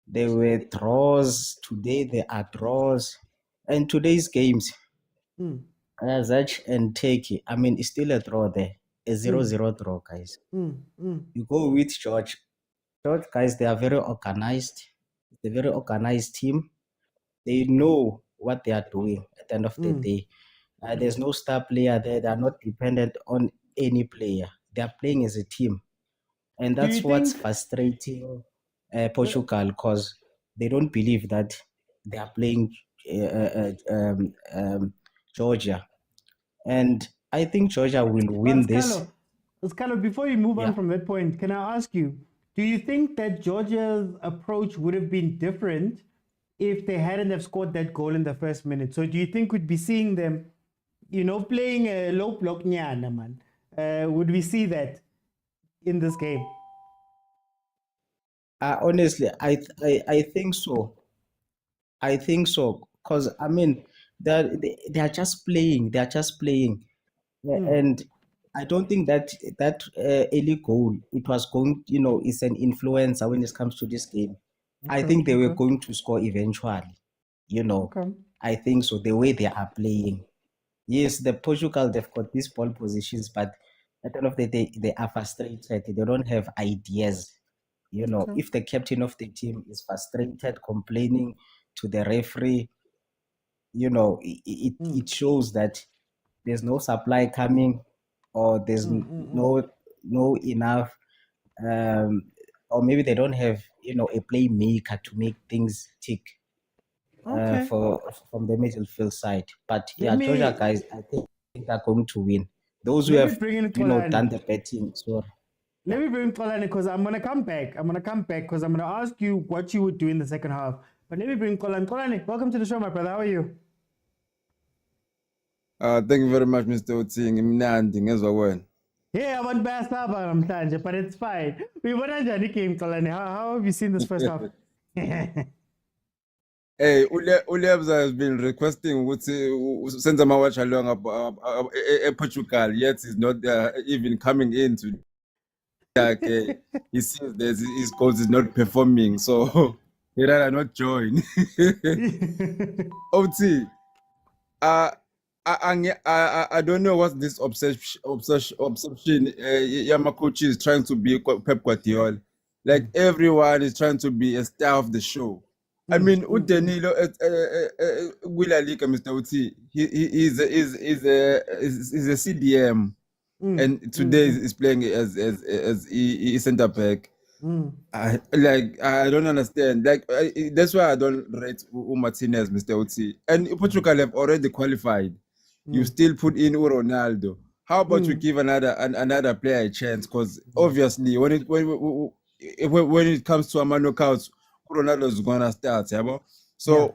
there were draws, today there are draws, and today's games, Zach and Turkey, I mean, it's still a draw there, a 0-0 draw, guys. You go with George, guys, they are very organized. It's a very organized team. They know what they are doing at the end of the day. There's no star player there. They are not dependent on any player. They are playing as a team. And that's what's frustrating Portugal, because they don't believe that they are playing Georgia. And I think Georgia will win this. Carlo, before you move on from that point, can I ask you, do you think that Georgia's approach would have been different if they hadn't have scored that goal in the first minute? So do you think we'd be seeing them, playing a low block nyana, man? Would we see that in this game? Honestly, I think so. I think so, because I mean, they are just playing. They are just playing, and I don't think that early goal, it was going, it's an influencer when it comes to this game. I think they were going to score eventually. I think so. The way they are playing, yes, the Portugal, they've got these ball positions, but at the end of the day, they are frustrated. They don't have ideas. If the captain of the team is frustrated, complaining to the referee, it shows that there's no supply coming, or there's no enough, or maybe they don't have a playmaker to make things tick from the midfield side. But Georgia guys, I think are going to win. Those who have done the betting. So let me bring Xolani, because I'm gonna come back because I'm gonna ask you what you would do in the second half. But let me bring Xolani. Xolani, welcome to the show, my brother. How are you? Thank you very much, Mr. Utsing. Imnandi ngezwa wena. Yeah, I want best namhlanje, but it's fine. We won a game, Xolani. How have you seen this first half? Hey, Ulebza has been requesting since I'm watching along Portugal, yet he's not even coming in to. He sees that his coach is not performing, so he rather not join. OT, I don't know what this obsession Yama is trying to be Pep Guardiola. Like everyone is trying to be a star of the show. I mean, uDanilo Willa Liga, Mr. Uti, he's a CDM, and today is playing as centre back. I don't understand. That's why I don't rate Martinez, Mr. Uti. And Portugal have already qualified. You still put in Ronaldo. How about you give another player a chance? Because obviously, when it comes to a knockouts, Ronaldo is gonna start. Yeah, so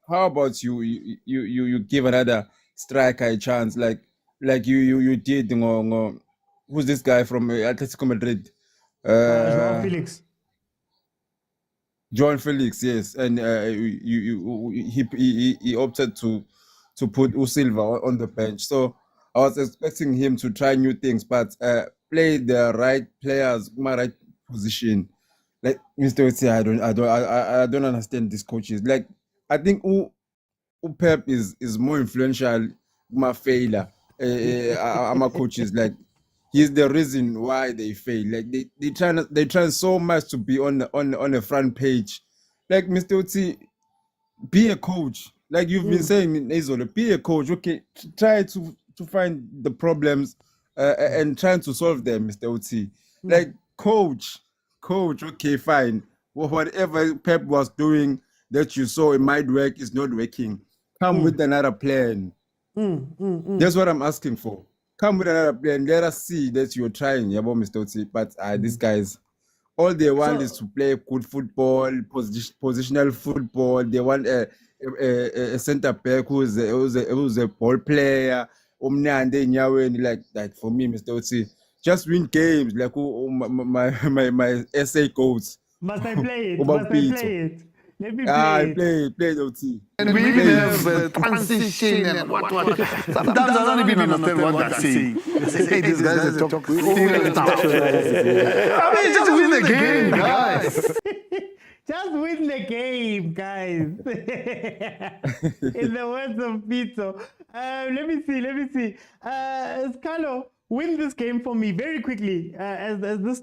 how about you give another striker a chance, like you did? Who's this guy from Atletico Madrid? Joao Felix. John Felix, yes, and he opted to put Silva on the bench. So I was expecting him to try new things, but play the right players, my right position. Like Mr. Otsi, I don't understand these coaches. Like I think Pep is more influential. My failure, my coaches like. He's the reason why they fail. Like they try so much to be on the front page. Like Mr. Oti, be a coach. Like you've been saying in Azola, be a coach. Okay, try to find the problems and trying to solve them, Mr. Oti. Like coach. Okay, fine. Whatever Pep was doing that you saw it might work is not working. Come with another plan. That's what I'm asking for. Come with another plan. Let us see that you're trying, Mr. Oti. But these guys, all they want is to play good football, positional football. They want a centre back who's a ball player. Like for me, Mr. Oti, just win games. Like my essay goes. Must I play it? Must I play it? Let me play it. Play the OT. And we even have transition and what. Sometimes I don't even understand what they're saying. They say, hey, these guys are talking. I mean, just win the game, guys. Just win the game, guys. In the words of Pitso. Let me see. Carlo, win this game for me very quickly. As this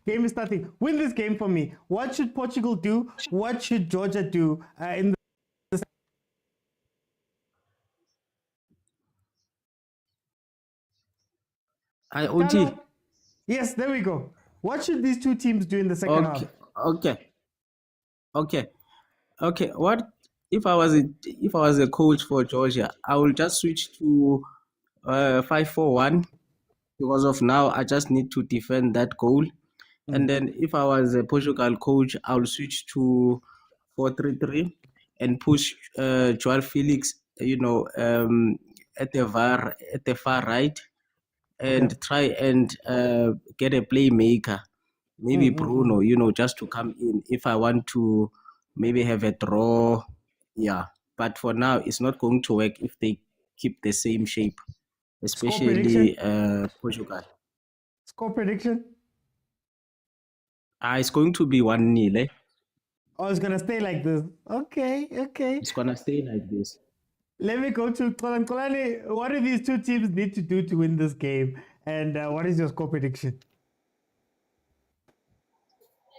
game is starting, win this game for me. What should Portugal do? What should Georgia do in the? OG. Yes, there we go. What should these two teams do in the second half? Okay. What if I was a coach for Georgia? I will just switch to 5-4-1 because of now I just need to defend that goal. And then if I was a Portugal coach, I will switch to 4-3-3 and push Joao Felix, at the far right, and try and get a playmaker. Maybe Bruno, just to come in if I want to maybe have a draw. Yeah. But for now, it's not going to work if they keep the same shape, especially Portugal. Score prediction? It's going to be 1-0. Eh? Oh, it's going to stay like this. Okay. It's going to stay like this. Let me go to Kolani. What do these two teams need to do to win this game? And what is your score prediction?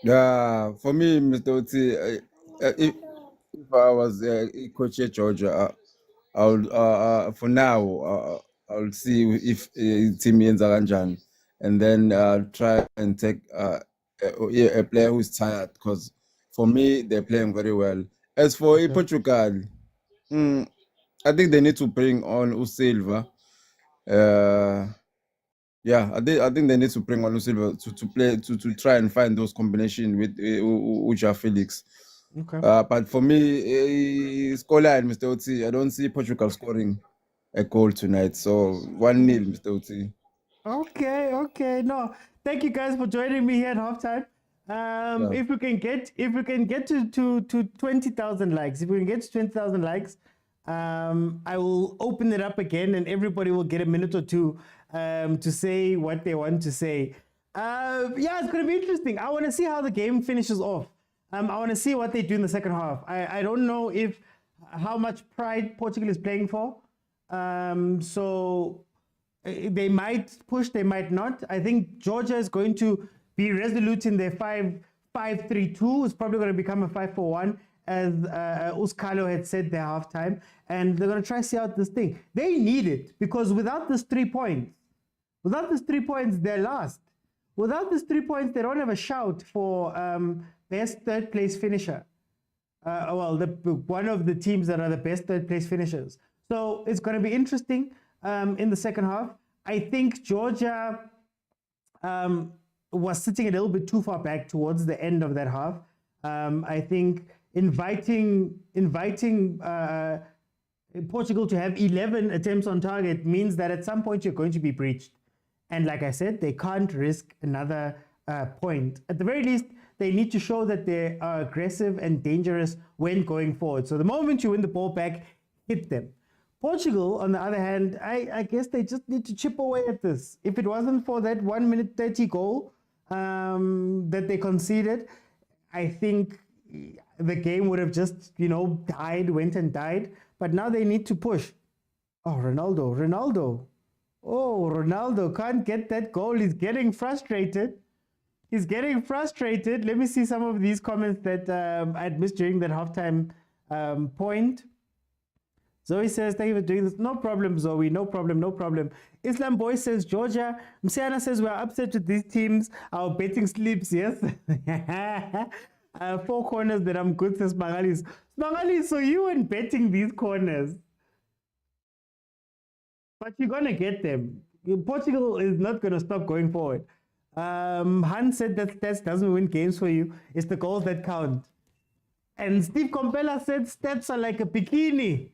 For me, Mr. Oti, if I was coach at Georgia, I would for now I'll see if team ends kanjani, and then try and take a player who's tired, because for me they're playing very well. As for Portugal, I think they need to bring on Silva. I think they need to bring on Silva to play to try and find those combinations with Joao Felix. Okay. But for me, scoreline, Mr. Oti, I don't see Portugal scoring a goal tonight. So 1-0, Mr. Oti. Okay. No, thank you guys for joining me here at halftime. If we can get to 20,000 likes, I will open it up again, and everybody will get a minute or two to say what they want to say. It's going to be interesting. I want to see how the game finishes off. I want to see what they do in the second half. I don't know how much pride Portugal is playing for. So they might push, they might not. I think Georgia is going to be resolute in their 5-3-2. It's probably going to become a 5-4-1. as Uskalo had said their halftime, and they're going to try to see out this thing. They need it, because without this 3 points, they're lost. Without this 3 points, they don't have a shout for best third place finisher. One of the teams that are the best third place finishers. So it's going to be interesting in the second half. I think Georgia was sitting a little bit too far back towards the end of that half. I think inviting Portugal to have 11 attempts on target means that at some point you're going to be breached. And like I said, they can't risk another point. At the very least, they need to show that they are aggressive and dangerous when going forward. So the moment you win the ball back, hit them. Portugal, on the other hand, I guess they just need to chip away at this. If it wasn't for that 1 minute 30 goal that they conceded, I think the game would have just, went and died. But now they need to push. Oh, Ronaldo. Oh, Ronaldo can't get that goal. He's getting frustrated. Let me see some of these comments that I'd missed during that halftime point. Zoe says, thank you for doing this. No problem, Zoe. No problem. Islam Boy says, Georgia. Msiana says, we're upset with these teams. Our betting slips, yes. 4 corners that I'm good, says Spangalis. Spangalis, so you weren't betting these corners. But you're going to get them. Portugal is not going to stop going forward. Han said that stats doesn't win games for you. It's the goals that count. And Steve Compella said stats are like a bikini.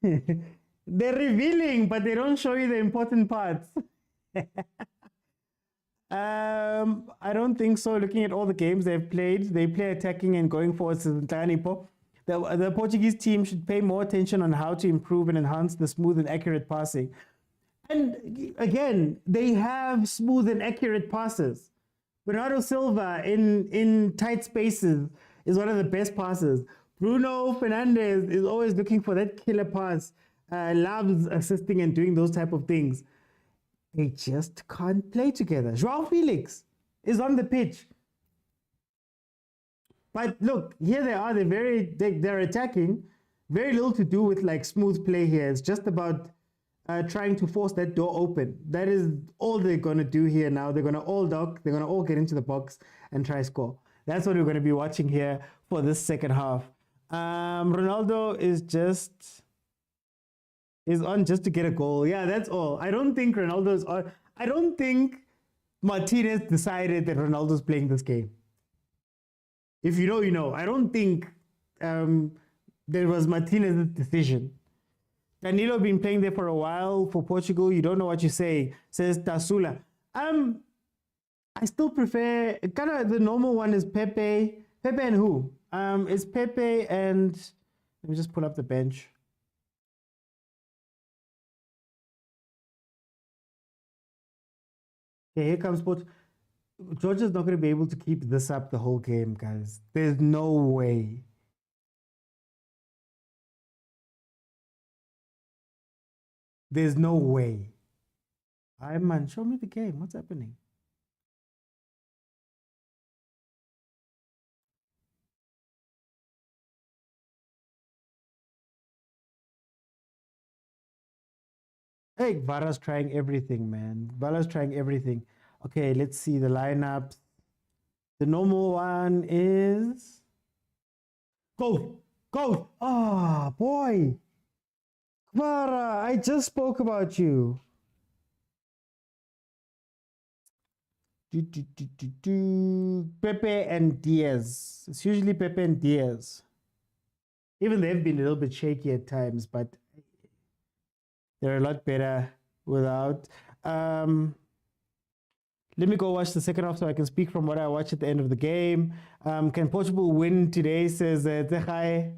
They're revealing, but they don't show you the important parts. I don't think so. Looking at all the games they've played, they play attacking and going forward. The Portuguese team should pay more attention on how to improve and enhance the smooth and accurate passing. And again, they have smooth and accurate passes. Bernardo Silva in tight spaces is one of the best passers. Bruno Fernandes is always looking for that killer pass, loves assisting and doing those type of things. They just can't play together. Joao Felix is on the pitch. But look, here they are. They're attacking. Very little to do with like smooth play here. It's just about trying to force that door open. That is all they're going to do here now. They're going to all duck. They're going to all get into the box and try score. That's what we're going to be watching here for this second half. Ronaldo is on just to get a goal. Yeah, that's all. I don't think Ronaldo is on. I don't think Martinez decided that Ronaldo's playing this game. If you know, you know. I don't think there was Martinez's decision. Danilo been playing there for a while for Portugal. You don't know what you say, says Tasula. I still prefer, kind of the normal one is Pepe. Pepe and who? It's Pepe and, let me just pull up the bench. Okay, here comes Portugal. Georgia's not going to be able to keep this up the whole game, guys. There's no way. There's no way. Hi, man, show me the game. What's happening? Hey, Vara's trying everything, man. Vara's trying everything. Okay, let's see the lineups. The normal one is Goat. Goat. Ah, boy. Vara, I just spoke about you. Pepe and Diaz. It's usually Pepe and Diaz. Even they've been a little bit shaky at times, but they're a lot better without. Let me go watch the second half so I can speak from what I watched at the end of the game. Can Portugal win today, says Zechai.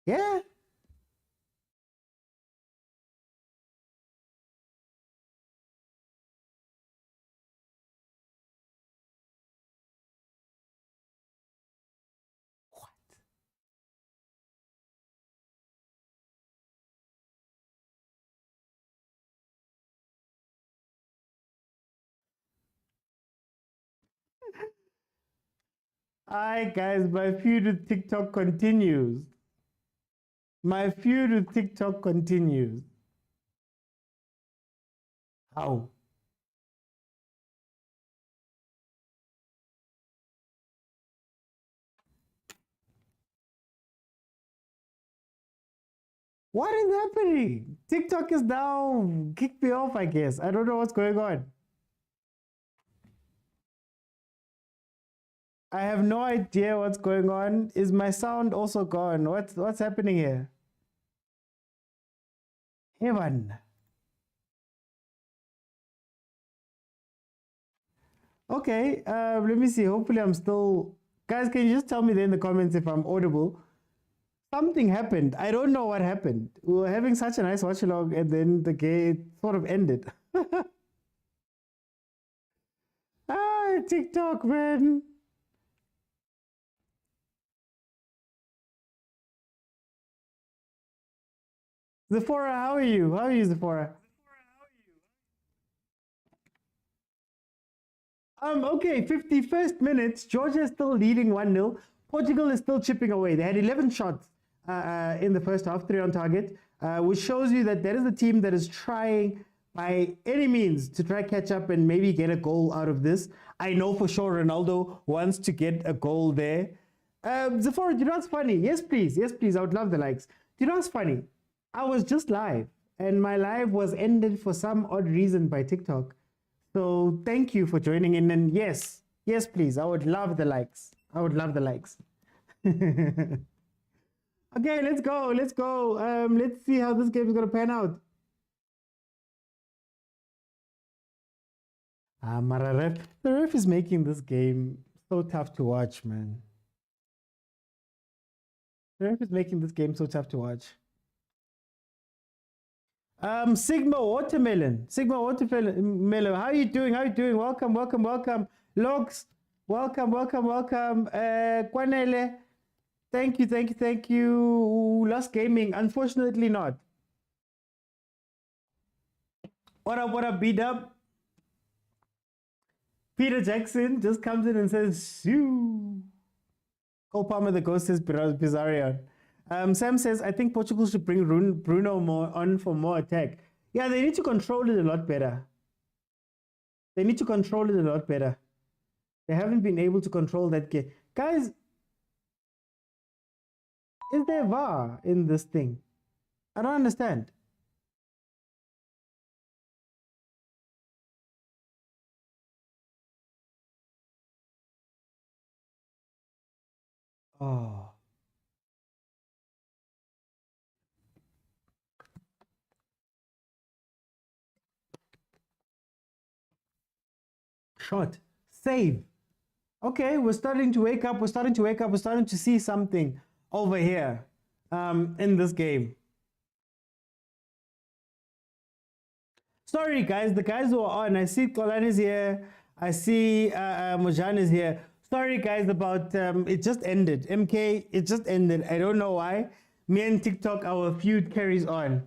Yeah. Hi guys, my feud with TikTok continues. My feud with TikTok continues. How? What is happening? TikTok is now kicked me off, I guess. I don't know what's going on. I have no idea what's going on. Is my sound also gone? What's happening here? Heaven. Okay, let me see. Hopefully I'm still... Guys, can you just tell me there in the comments if I'm audible? Something happened. I don't know what happened. We were having such a nice watch along and then the game sort of ended. TikTok, man. Zephora, how are you? How are you, Zephora? Okay, 51st minutes. Georgia is still leading 1-0. Portugal is still chipping away. They had 11 shots in the first half, 3 on target, which shows you that is a team that is trying by any means to try catch up and maybe get a goal out of this. I know for sure Ronaldo wants to get a goal there. Zephora, do you know what's funny? Yes, please. Yes, please. I would love the likes. Do you know what's funny? I was just live and my live was ended for some odd reason by TikTok. So thank you for joining in. And yes, please. I would love the likes. I would love the likes. Okay, let's go. Let's go. Let's see how this game is going to pan out. The ref is making this game so tough to watch, man. The ref is making this game so tough to watch. Sigma Watermelon. How are you doing? Welcome. Logs, welcome. Kwanele, thank you. Lost Gaming, unfortunately not. What up, B-Dub? Peter Jackson just comes in and says, shoo. Cole Palmer, the ghost, says Bizarrion. Sam says, I think Portugal should bring Bruno on for more attack. Yeah, they need to control it a lot better. They haven't been able to control that game. Guys, is there VAR in this thing? I don't understand. Oh. Shot. Save. Okay, we're starting to wake up. We're starting to see something over here in this game. Sorry, guys. The guys who are on, I see Kolan is here. I see Mojan is here. Sorry, guys, about it just ended. MK, it just ended. I don't know why. Me and TikTok, our feud carries on.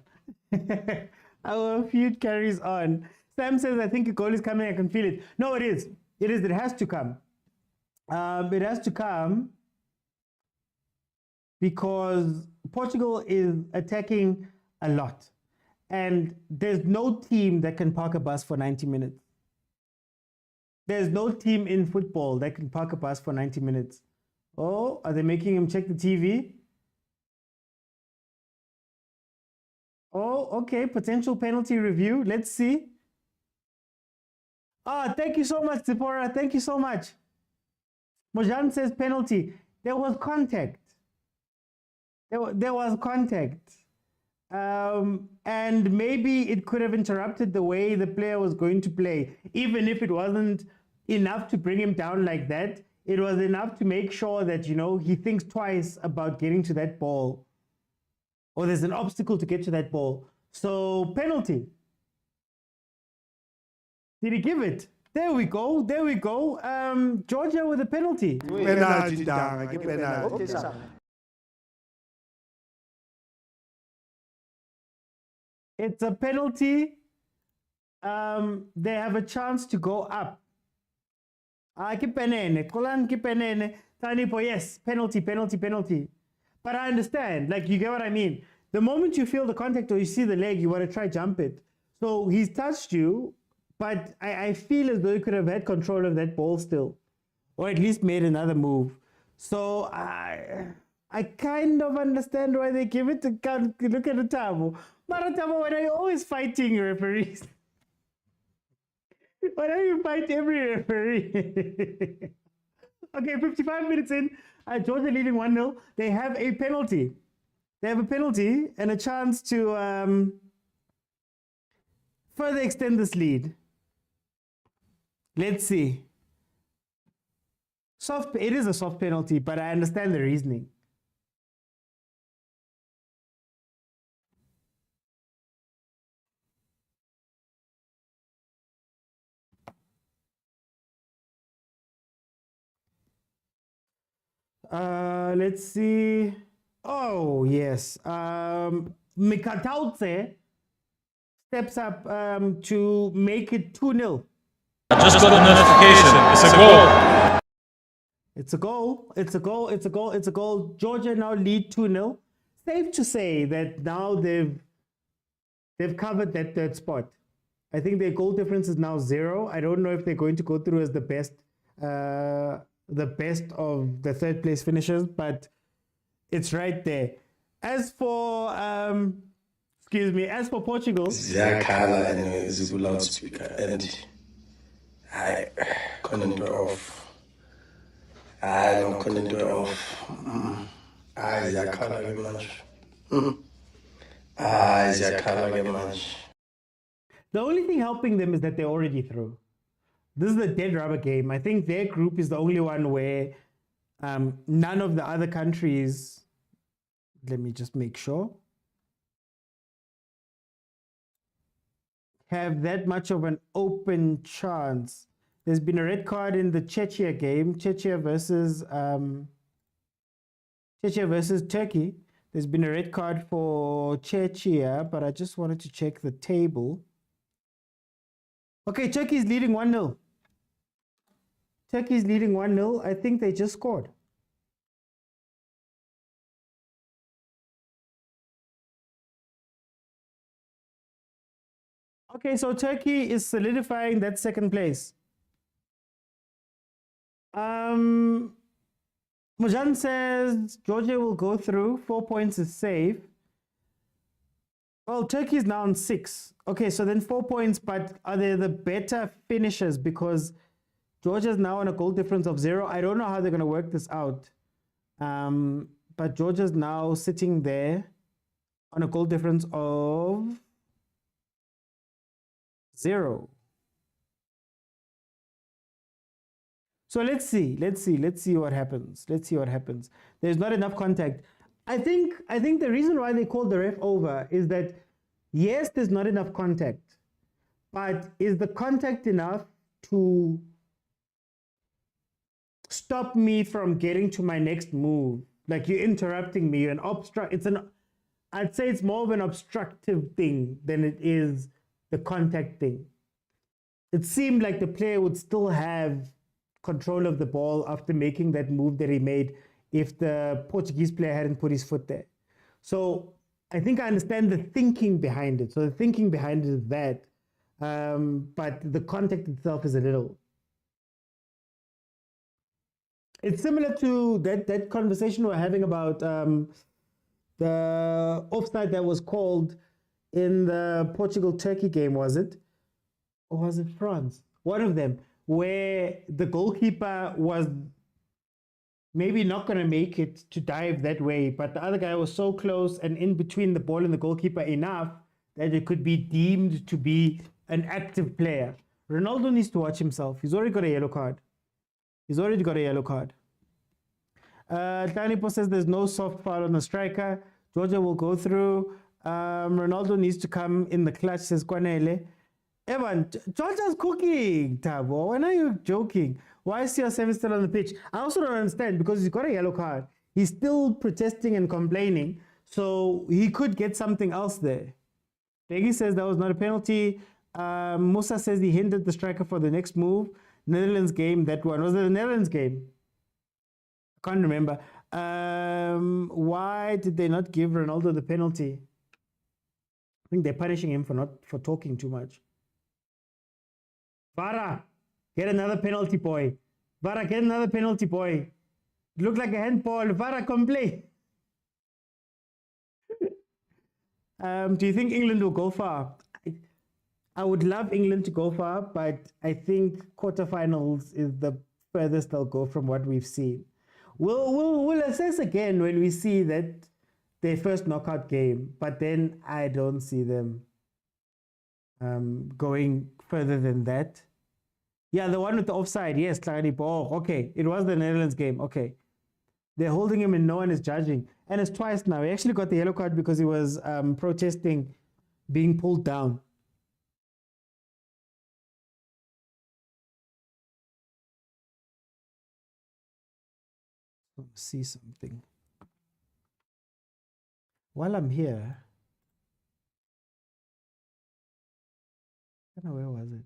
Our feud carries on. Sam says, I think a goal is coming. I can feel it. No, it is. It is. It has to come. It has to come because Portugal is attacking a lot. And there's no team that can park a bus for 90 minutes. There's no team in football that can park a bus for 90 minutes. Oh, are they making him check the TV? Oh, okay. Potential penalty review. Let's see. Thank you so much, Zipporah. Thank you so much. Mojan says penalty. There was contact. There was contact. And maybe it could have interrupted the way the player was going to play. Even if it wasn't enough to bring him down like that, it was enough to make sure that, you know, he thinks twice about getting to that ball. Or there's an obstacle to get to that ball. So, penalty. Did he give it? There we go. Georgia with a penalty. It's a penalty. They have a chance to go up. Tell Tanipo, yes, penalty. But I understand, like, you get what I mean. The moment you feel the contact or you see the leg, you want to try jump it. So he's touched you, but I feel as though he could have had control of that ball still, or at least made another move. So I kind of understand why they give it to look at the Tabo. But Tabo, when are you always fighting referees? Why don't you fight every referee? Okay, 55 minutes in, Georgia leading 1-0. They have a penalty. They have a penalty and a chance to further extend this lead. Let's see. It is a soft penalty, but I understand the reasoning. Let's see. Oh, yes. Mikatautse steps up to make it 2-0. I just got a notification. It's a goal. It's a goal. Georgia now lead 2-0. Safe to say that now they've covered that third spot. I think their goal difference is now 0. I don't know if they're going to go through as the best of the third place finishers, but it's right there. As for Portugal, Ziyakhala and Zibu loudspeaker, and I couldn't do it off. I don't couldn't do it off. Ziyakhala very much. Ziyakhala very much. the only thing helping them is that they're already through. This is the dead rubber game. I think their group is the only one where none of the other countries, let me just make sure, have that much of an open chance. There's been a red card in the Czechia game, Czechia versus Turkey. There's been a red card for Czechia, but I just wanted to check the table. Okay, Turkey's leading 1-0. Turkey's leading 1-0. I think they just scored. Okay, so Turkey is solidifying that second place. Mujan says Georgia will go through. 4 points is safe. Well, Turkey is now on 6. Okay, so then 4 points, but are they the better finishers? Because Georgia is now on a goal difference of 0. I don't know how they're going to work this out. But Georgia's now sitting there on a goal difference of 0. So let's see what happens. There's not enough contact. I think the reason why they called the ref over is that, yes, there's not enough contact, but is the contact enough to stop me from getting to my next move? Like, you're interrupting me, I'd say it's more of an obstructive thing than it is the contact thing. It seemed like the player would still have control of the ball after making that move that he made if the Portuguese player hadn't put his foot there. So I think I understand the thinking behind it. So the thinking behind it is that, but the contact itself is a little. It's similar to that conversation we're having about the offside that was called in the Portugal-Turkey game, was it? Or was it France? One of them, where the goalkeeper was maybe not going to make it to dive that way, but the other guy was so close and in between the ball and the goalkeeper enough that it could be deemed to be an active player. Ronaldo needs to watch himself. He's already got a yellow card. Tanipo says there's no soft foul on the striker. Georgia will go through. Ronaldo needs to come in the clutch, says Kwanele. Evan, Georgia's cooking, Tabo. When are you joking? Why is CR7 still on the pitch? I also don't understand, because he's got a yellow card. He's still protesting and complaining, so he could get something else there. Peggy says that was not a penalty. Musa says he hindered the striker for the next move. Netherlands game, that one. Was it the Netherlands game? I can't remember. Why did they not give Ronaldo the penalty? I think they're punishing him for talking too much. Vara, get another penalty, boy. Vara, get another penalty, boy. Look like a handball. Vara, come play. Do you think England will go far? I would love England to go far, but I think quarterfinals is the furthest they'll go from what we've seen. We'll assess again when we see that their first knockout game, but then I don't see them going further than that. Yeah, the one with the offside. Yes, Claripo. Oh, okay. It was the Netherlands game. Okay. They're holding him and no one is judging. And it's twice now. He actually got the yellow card because he was protesting being pulled down. Let's see something. While I'm here, I don't know, where was it?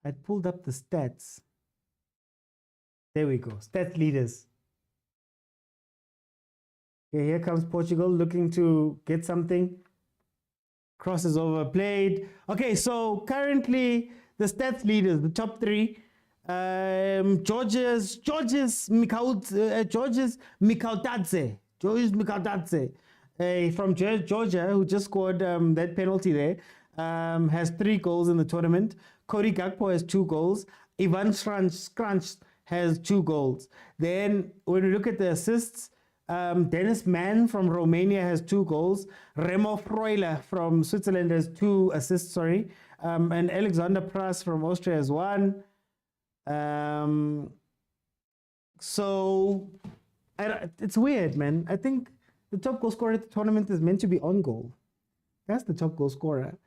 I pulled up the stats. There we go. Stats leaders. Okay, here comes Portugal looking to get something. Crosses over, played. Okay, so currently the stats leaders, the top three. Georges Mikautadze from Georgia, who just scored that penalty there, has 3 goals in the tournament. Cody Gakpo has 2 goals. Ivan Scrunch has 2 goals. Then when we look at the assists, Dennis Mann from Romania has 2 goals. Remo Freuler from Switzerland has 2 assists, and Alexander Pras from Austria has 1. So it's weird, man. I think the top goal scorer at the tournament is meant to be on goal. That's the top goal scorer.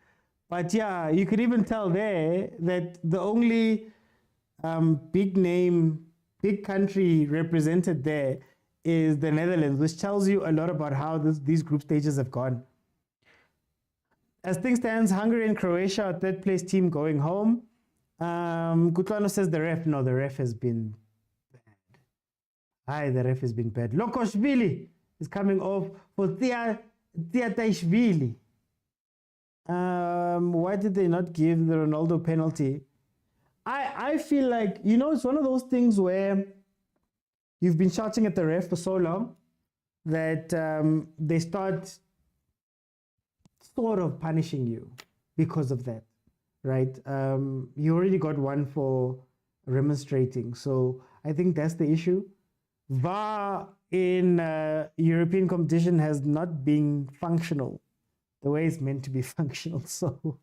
But yeah, you could even tell there that the only big name, big country represented there is the Netherlands, which tells you a lot about how these group stages have gone. As things stand, Hungary and Croatia are third place team going home. Kutlano says the ref. No, the ref has been bad. The ref has been bad. Lokoshvili is coming off for Tiataishvili. Why did they not give the Ronaldo penalty? I feel like, it's one of those things where you've been shouting at the ref for so long that they start sort of punishing you because of that, right? You already got one for remonstrating. So I think that's the issue. VAR in European competition has not been functional the way it's meant to be functional. So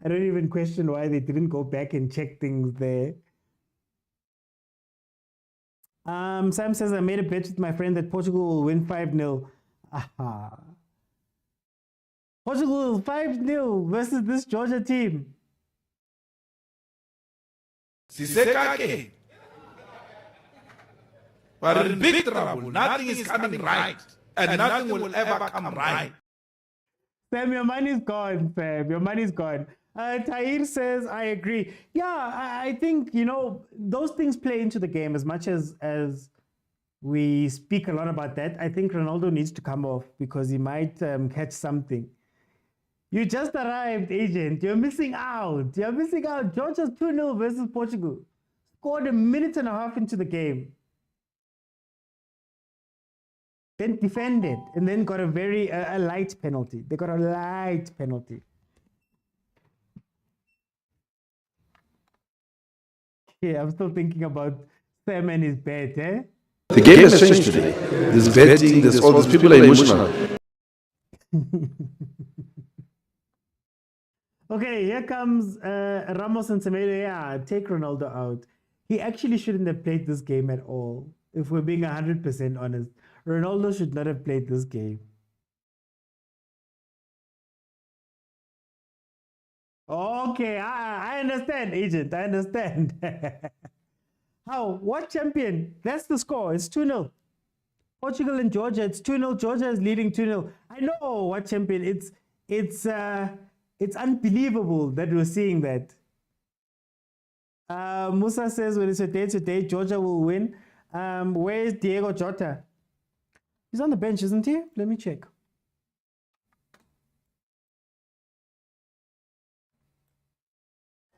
I don't even question why they didn't go back and check things there. Sam says, I made a bet with my friend that Portugal will win 5-0. Aha. Portugal 5-0 versus this Georgia team. Sisekake. But in big trouble, nothing is coming right. And nothing will ever come right. Sam, your money's gone, Sam. Your money's gone. Tahir says, I agree. Yeah, I think, those things play into the game as much as we speak a lot about that. I think Ronaldo needs to come off because he might catch something. You just arrived, agent. You're missing out. You're missing out. Georgia's 2-0 versus Portugal. Scored a minute and a half into the game. Then defended and then got a very light penalty. They got a light penalty. Yeah, I'm still thinking about Sam and his bet, eh? The game has changed today. There's betting, there's all these people are emotional. Okay, here comes Ramos and Semedo. Yeah, take Ronaldo out. He actually shouldn't have played this game at all. If we're being 100% honest, Ronaldo should not have played this game. Okay, I understand, agent. I understand. How? What champion? That's the score. It's 2-0. Portugal and Georgia. It's 2-0. Georgia is leading 2-0. I know what champion. It's unbelievable that we're seeing that. Musa says when it's a day-to-day, Georgia will win. Where is Diego Jota? He's on the bench, isn't he? Let me check.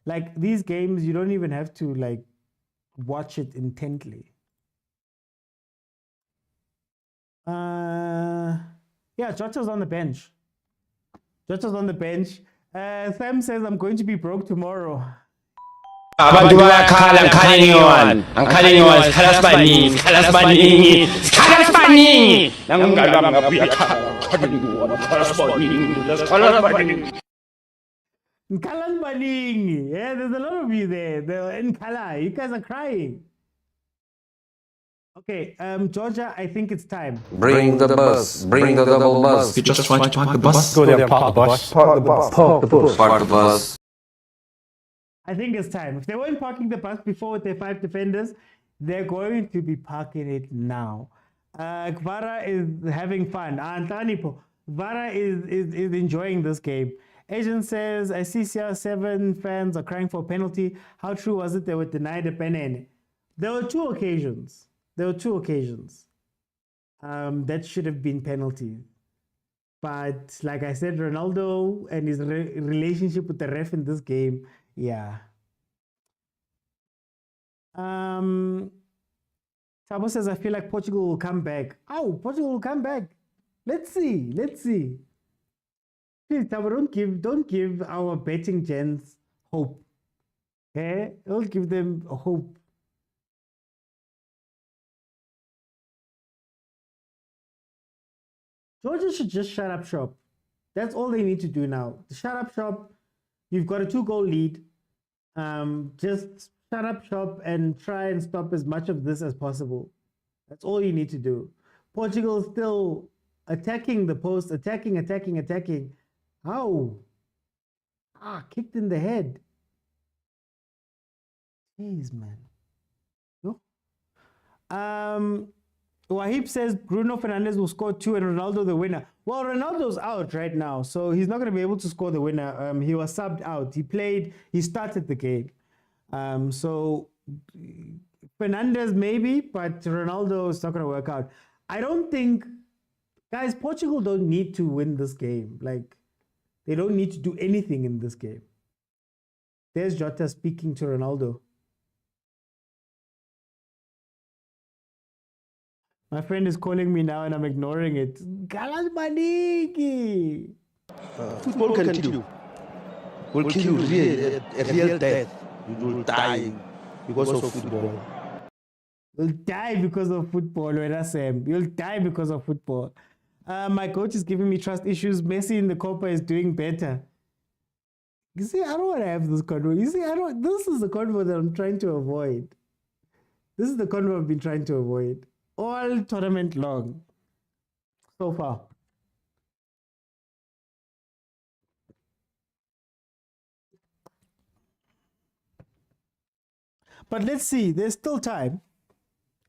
Like these games, you don't even have to like watch it intently. Yeah, Jota's on the bench. Jota's on the bench. Sam says I'm going to be broke tomorrow. Abantu bayakhala ngikhale nyoni sikhala sibaningi sikhala sibaningi nangumngane wami ngapha uyakhala sikhala sibaningi Nkala Baning. Yeah, there's a lot of you there. They're in Kala. You guys are crying. Okay, Georgia, I think it's time. Bring the bus. Bring the double bus. You just try to park the bus. Go there, park the bus. Park the bus. Park the bus. Park the bus. I think it's time. If they weren't parking the bus before with their 5 defenders, they're going to be parking it now. Kvara is having fun. Antanipo, Vara is enjoying this game. Agent says, I see CR7 fans are crying for a penalty. How true was it they were denied a penalty? There were two occasions. That should have been penalties. But like I said, Ronaldo and his relationship with the ref in this game, yeah. Sabo says, I feel like Portugal will come back. Oh, Portugal will come back. Let's see. Please, Sabo, don't give our betting gents hope. Okay? Don't give them hope. Georgia should just shut up shop. That's all they need to do now. Shut up shop. You've got a 2-goal lead. Just shut up shop and try and stop as much of this as possible. That's all you need to do. Portugal is still attacking the post, attacking. How? Kicked in the head. Jeez, man. No? Wahib says Bruno Fernandes will score 2 and Ronaldo the winner. Well, Ronaldo's out right now, so he's not going to be able to score the winner. He was subbed out. He started the game. So Fernandes maybe, but Ronaldo is not going to work out. I don't think, guys, Portugal don't need to win this game. Like, they don't need to do anything in this game. There's Jota speaking to Ronaldo. My friend is calling me now and I'm ignoring it. Galas Maniki! Football can kill you. Will kill you a real death. You will die because of football. You'll die because of football, Sam. You'll die because of football. My coach is giving me trust issues. Messi in the Copa is doing better. You see, I don't want to have this convo. You see, this is the convo that I'm trying to avoid. This is the convo I've been trying to avoid. All tournament long. So far. But let's see. There's still time.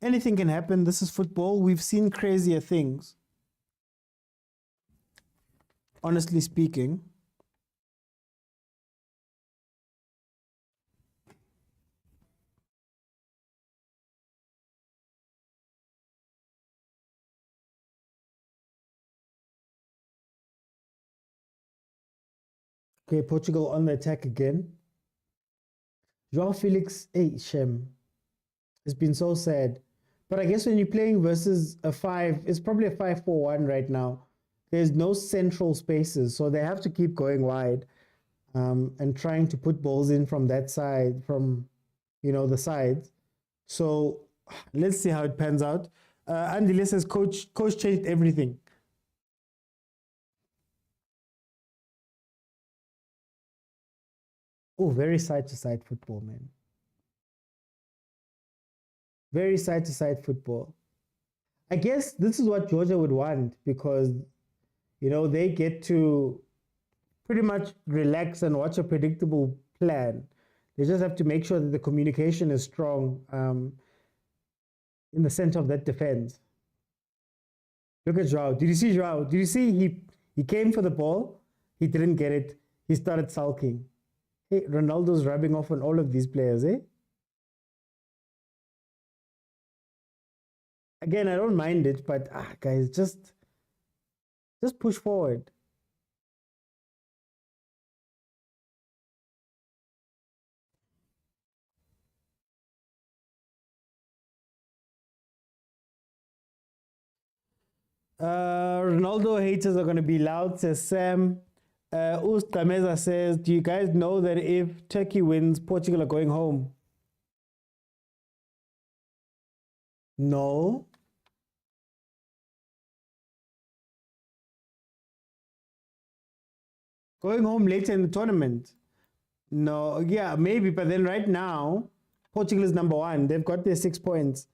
Anything can happen. This is football. We've seen crazier things. Honestly speaking. Okay, Portugal on the attack again. João Felix, Shem. It's been so sad. But I guess when you're playing versus a 5, it's probably a 5-4-1 right now. There's no central spaces, so they have to keep going wide and trying to put balls in from that side, from, the sides. So let's see how it pans out. Andile says, coach changed everything. Oh, very side-to-side football, man. Very side-to-side football. I guess this is what Georgia would want because, they get to pretty much relax and watch a predictable plan. They just have to make sure that the communication is strong in the center of that defense. Look at Joao. Did you see Joao? Did you see he came for the ball? He didn't get it. He started sulking. Hey, Ronaldo's rubbing off on all of these players, eh? Again, I don't mind it, but guys, just push forward. Ronaldo haters are going to be loud, says Sam. Ustameza says, do you guys know that if Turkey wins, Portugal are going home? No. Going home later in the tournament? No, yeah, maybe, but then right now, Portugal is number 1. They've got their 6 points.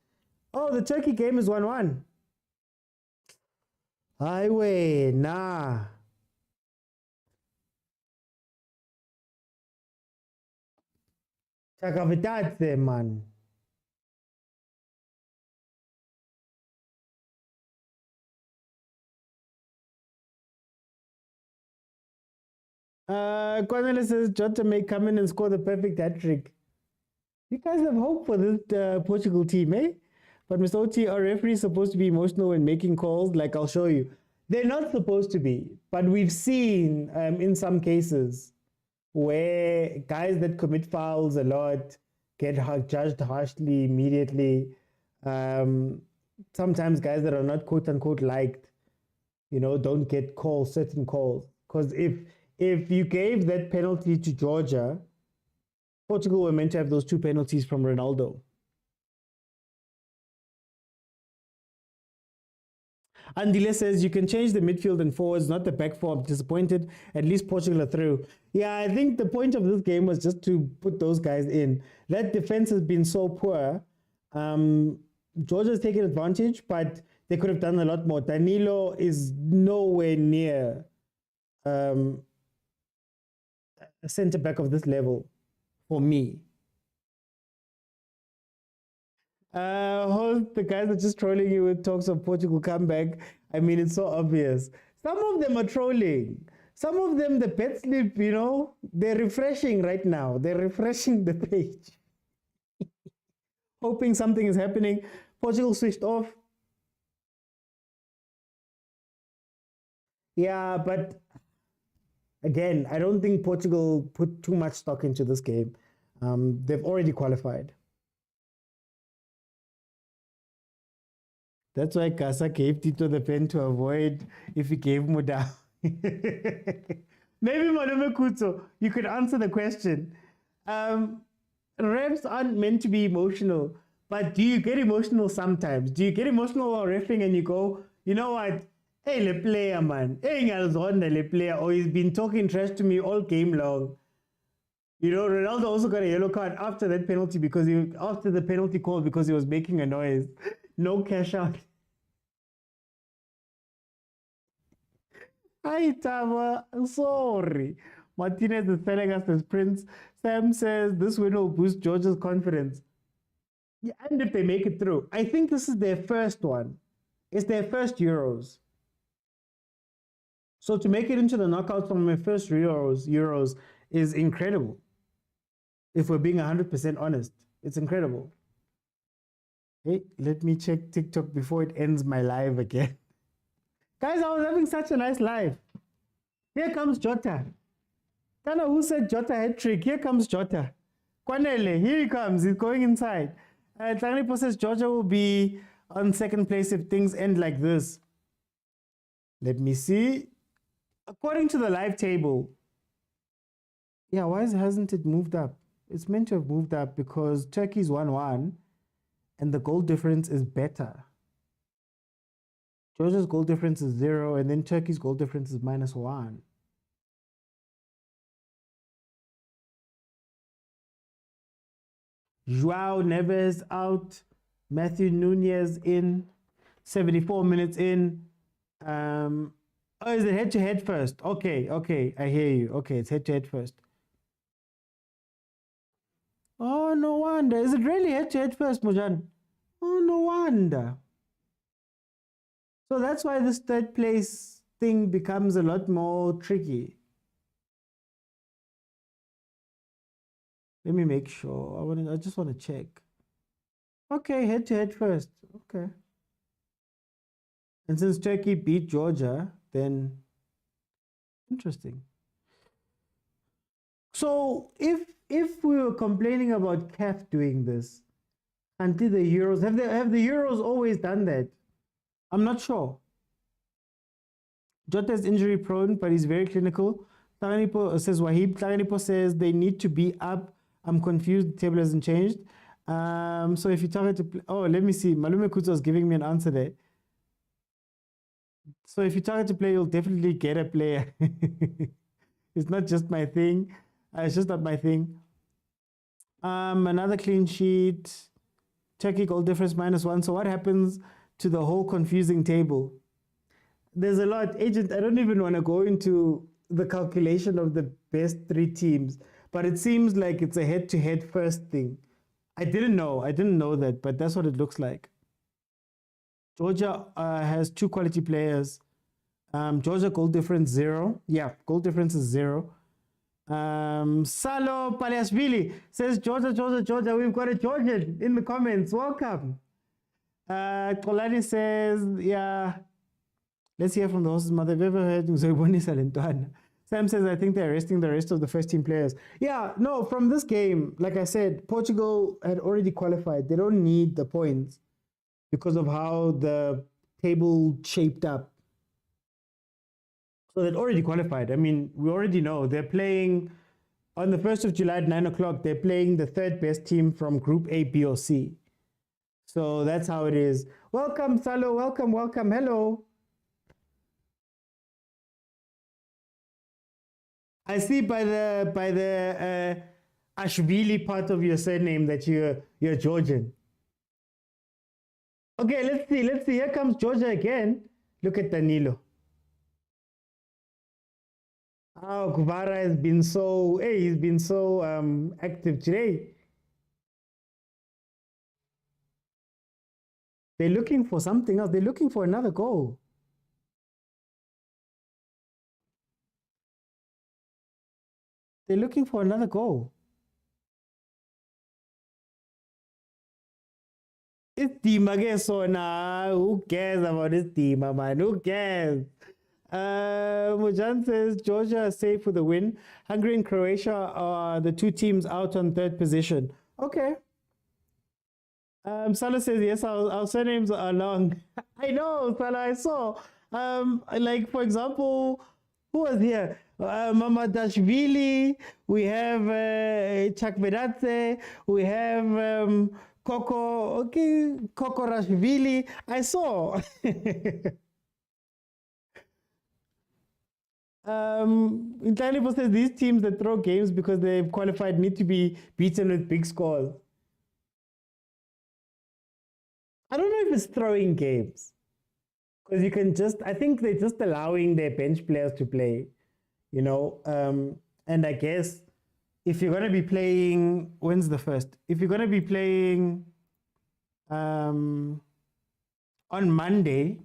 Oh, the Turkey game is 1-1. Highway, nah. Chakavitate, man. Kwanele says Jota may come in and score the perfect hat-trick. You guys have hope for this Portugal team, eh? But Mr. OT, are referees supposed to be emotional when making calls? Like, I'll show you. They're not supposed to be, but we've seen in some cases where guys that commit fouls a lot get judged harshly immediately. Sometimes guys that are not quote-unquote liked, don't get certain calls. Because if you gave that penalty to Georgia, Portugal were meant to have those 2 penalties from Ronaldo. Andile says you can change the midfield and forwards, not the back four. I'm disappointed. At least Portugal are through. Yeah, I think the point of this game was just to put those guys in. That defense has been so poor. Georgia's taken advantage, but they could have done a lot more. Danilo is nowhere near a centre back of this level for me. The guys are just trolling you with talks of Portugal comeback. I mean, it's so obvious. Some of them are trolling. Some of them, the bet slip, they're refreshing right now. They're refreshing the page. Hoping something is happening. Portugal switched off. Yeah, but again, I don't think Portugal put too much stock into this game. They've already qualified. That's why Casa gave Tito the pen to avoid if he gave Motaung. Maybe Malume Kutso, you could answer the question. Refs aren't meant to be emotional, but do you get emotional sometimes? Do you get emotional while reffing and you go, you know what? Hey, le player, man. Hey, le player. Or he's been talking trash to me all game long. Ronaldo also got a yellow card after that penalty after the penalty call because he was making a noise. No cash out. Hi, Tama. Sorry. Martinez is telling us this Prince. Sam says this win will boost Georgia's confidence. Yeah, and if they make it through. I think this is their first one. It's their first Euros. So to make it into the knockouts from their first Euros is incredible. If we're being 100% honest, it's incredible. Hey, let me check TikTok before it ends my live again. Guys, I was having such a nice live. Here comes Jota. Tana, who said Jota hat trick? Here comes Jota. Kwanele, here he comes. He's going inside. Tlanipo says Georgia will be on second place if things end like this. Let me see. According to the live table, yeah, why hasn't it moved up? It's meant to have moved up because Turkey's 1-1 and the goal difference is better. Georgia's goal difference is 0 and then Turkey's goal difference is -1. Joao Neves out. Matthew Nunez in. 74 minutes in. Oh, is it head-to-head first? Okay, I hear you. Okay, it's head-to-head first. Oh, no wonder. Is it really head-to-head first, Mujan? Oh, no wonder. So that's why this third place thing becomes a lot more tricky. Let me make sure. I just want to check. Okay, head-to-head first. Okay. And since Turkey beat Georgia, then interesting. So if we were complaining about CAF doing this, until the Euros, have the Euros always done that? I'm not sure. Jota is injury prone, but he's very clinical. Taganipo says Wahib. Taganipo says they need to be up. I'm confused. The table hasn't changed. So if you target to play, oh, let me see. Malume Kuto is giving me an answer there. So if you target to play, you'll definitely get a player. It's not just my thing. It's just not my thing. Another clean sheet. Turkey goal difference -1. So what happens to the whole confusing table? There's a lot. Agent, I don't even want to go into the calculation of the best 3 teams, but it seems like it's a head-to-head first thing. I didn't know that, but that's what it looks like. Georgia has 2 quality players. Georgia goal difference 0. Yeah, goal difference is 0. Salo Paliashvili says Georgia. We've got a Georgian in the comments. Welcome. Kolani says, yeah. Let's hear from the horse's mother. Have you ever heard Zoiboni Salentwana? Sam says, I think they're resting the rest of the first team players. Yeah, no, from this game, like I said, Portugal had already qualified. They don't need the points because of how the table shaped up. So they'd already qualified. I mean, we already know they're playing on the 1st of July at 9 o'clock. They're playing the 3rd best team from Group A, B, or C. So that's how it is. Welcome, Salo. Welcome. Hello. I see by the Ashvili part of your surname that you're Georgian. Okay, let's see. Here comes Georgia again. Look at Danilo. Oh, Kuvara has been so active today. They're looking for something else. They're looking for another goal. They're looking for another goal. It's Dima Gesona. Who cares about this Dima, man? Who cares? Mujan says Georgia is safe with the win. Hungary and Croatia are the 2 teams out on 3rd position. Okay. Salah says yes, our surnames are long. I know, Salah, I saw. Like, for example, who was here? Mamadashvili, we have Chakvedadze, we have Koko Rashvili. I saw. Intanipo says these teams that throw games because they've qualified need to be beaten with big scores. I don't know if it's throwing games. Because you can I think they're just allowing their bench players to play. You know, and I guess if you're going to be playing, when's the 1st? If you're going to be playing on Monday,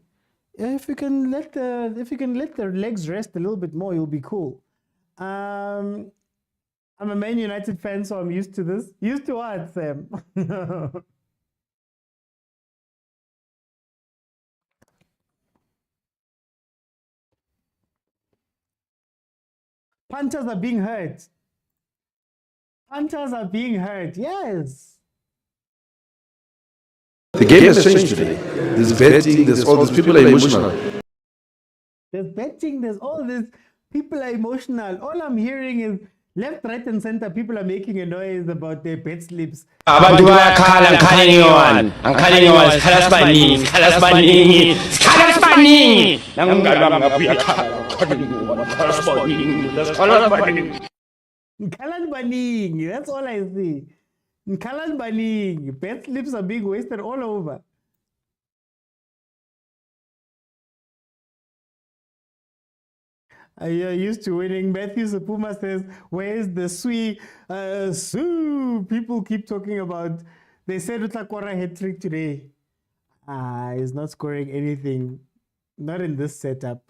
if you can let the legs rest a little bit more, you'll be cool. I'm a Man United fan, so I'm used to this. Used to what, Sam? Punters are being hurt. Punters are being hurt. Yes. The game has changed today. There's betting, there's all these people are emotional. There's betting, there's all this. People are emotional. All I'm hearing is left, right, and center. People are making a noise about their bet slips. Abantu bayakhala angikhalengiwani sikhala sibaningi nangumngani wami ngapha uyakhala Nkhalan baningi. That's all I see. Nkhalan baningi. Bet slips are being wasted all over. You're used to winning. Matthew Sapuma says, where's the Sui? Sue. People keep talking about, they said Utakora hat-trick today. He's not scoring anything. Not in this setup.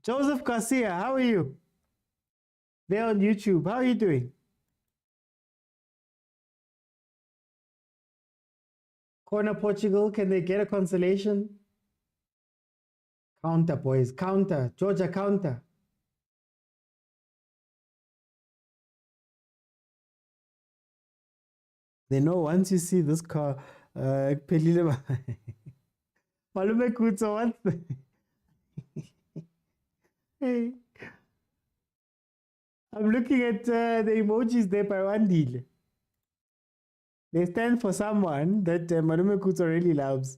Joseph Garcia, how are you? They're on YouTube. How are you doing? Corner Portugal, can they get a consolation? Counter, boys, counter. Georgia, counter. They know once you see this car, Malume Kutso, what's the... Hey. I'm looking at the emojis there by one deal. They stand for someone that Malume Kutso really loves.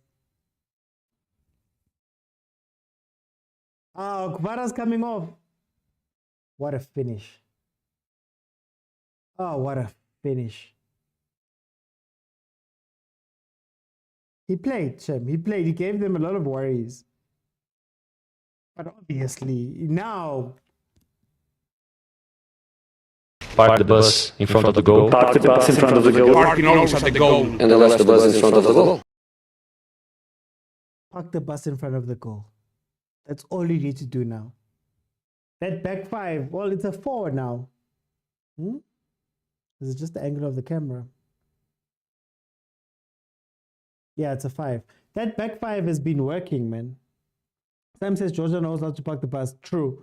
Oh, Kvara's coming off. What a finish. Oh, what a finish. He played, Shem. He played. He gave them a lot of worries. But obviously, now... Park the bus in front of the goal. Park the bus in front of the goal. Parking almost at the goal. And then left the bus in front of the goal. Park the bus in front of the goal. That's all you need to do now. That back five, well, it's a 4 now. This is just the angle of the camera. Yeah, it's a 5. That back 5 has been working, man. Sam says Georgia knows how to park the bus. True.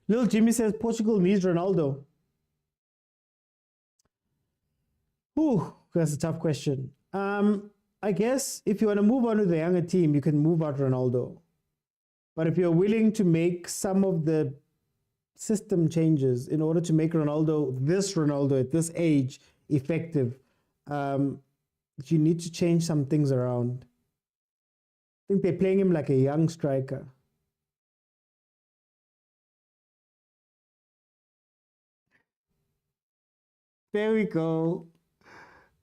Little Jimmy says Portugal needs Ronaldo. Ooh, that's a tough question. I guess if you want to move on to the younger team, you can move out Ronaldo. But if you're willing to make some of the system changes in order to make Ronaldo at this age effective, you need to change some things around. I think they're playing him like a young striker. There we go.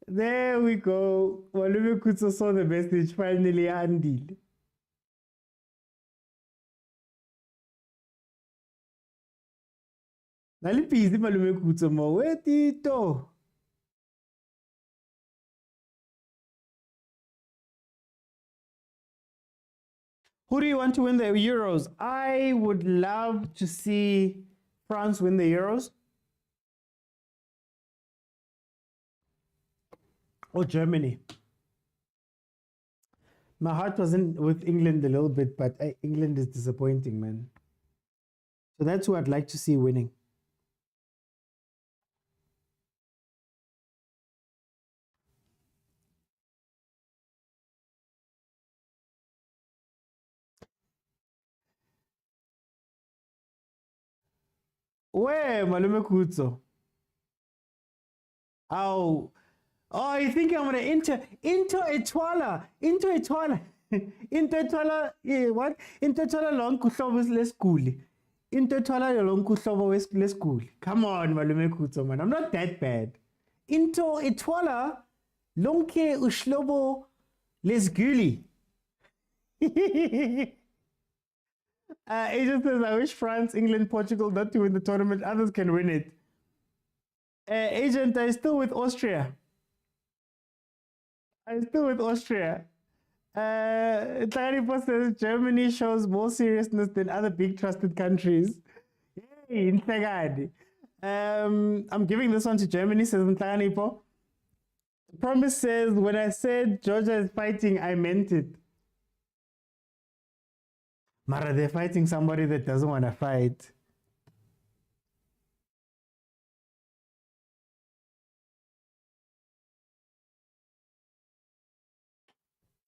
There we go. Malume Kutso saw the message finally, Andile. Naliphizi Malume Kutso mo wetito. Who do you want to win the Euros? I would love to see France win the Euros. Or Germany. My heart wasn't with England a little bit, but England is disappointing, man. So that's who I'd like to see winning. Where, Malume Kutso? Oh, you think I'm gonna into Etwala, what? Into Etwala long kuhlobo leskuli. Into Etwala long kuhlobo leskuli. Come on, Malume Kutso, man. I'm not that bad. Into Etwala lonke ushlobo lesguli. Agent says, I wish France, England, Portugal not to win the tournament. Others can win it. Agent, I'm still with Austria. Taripo says, Germany shows more seriousness than other big trusted countries. Yay, Ntlagadi. I'm giving this one to Germany, says Taripo. Promise says, when I said Georgia is fighting, I meant it. Mara, they're fighting somebody that doesn't want to fight.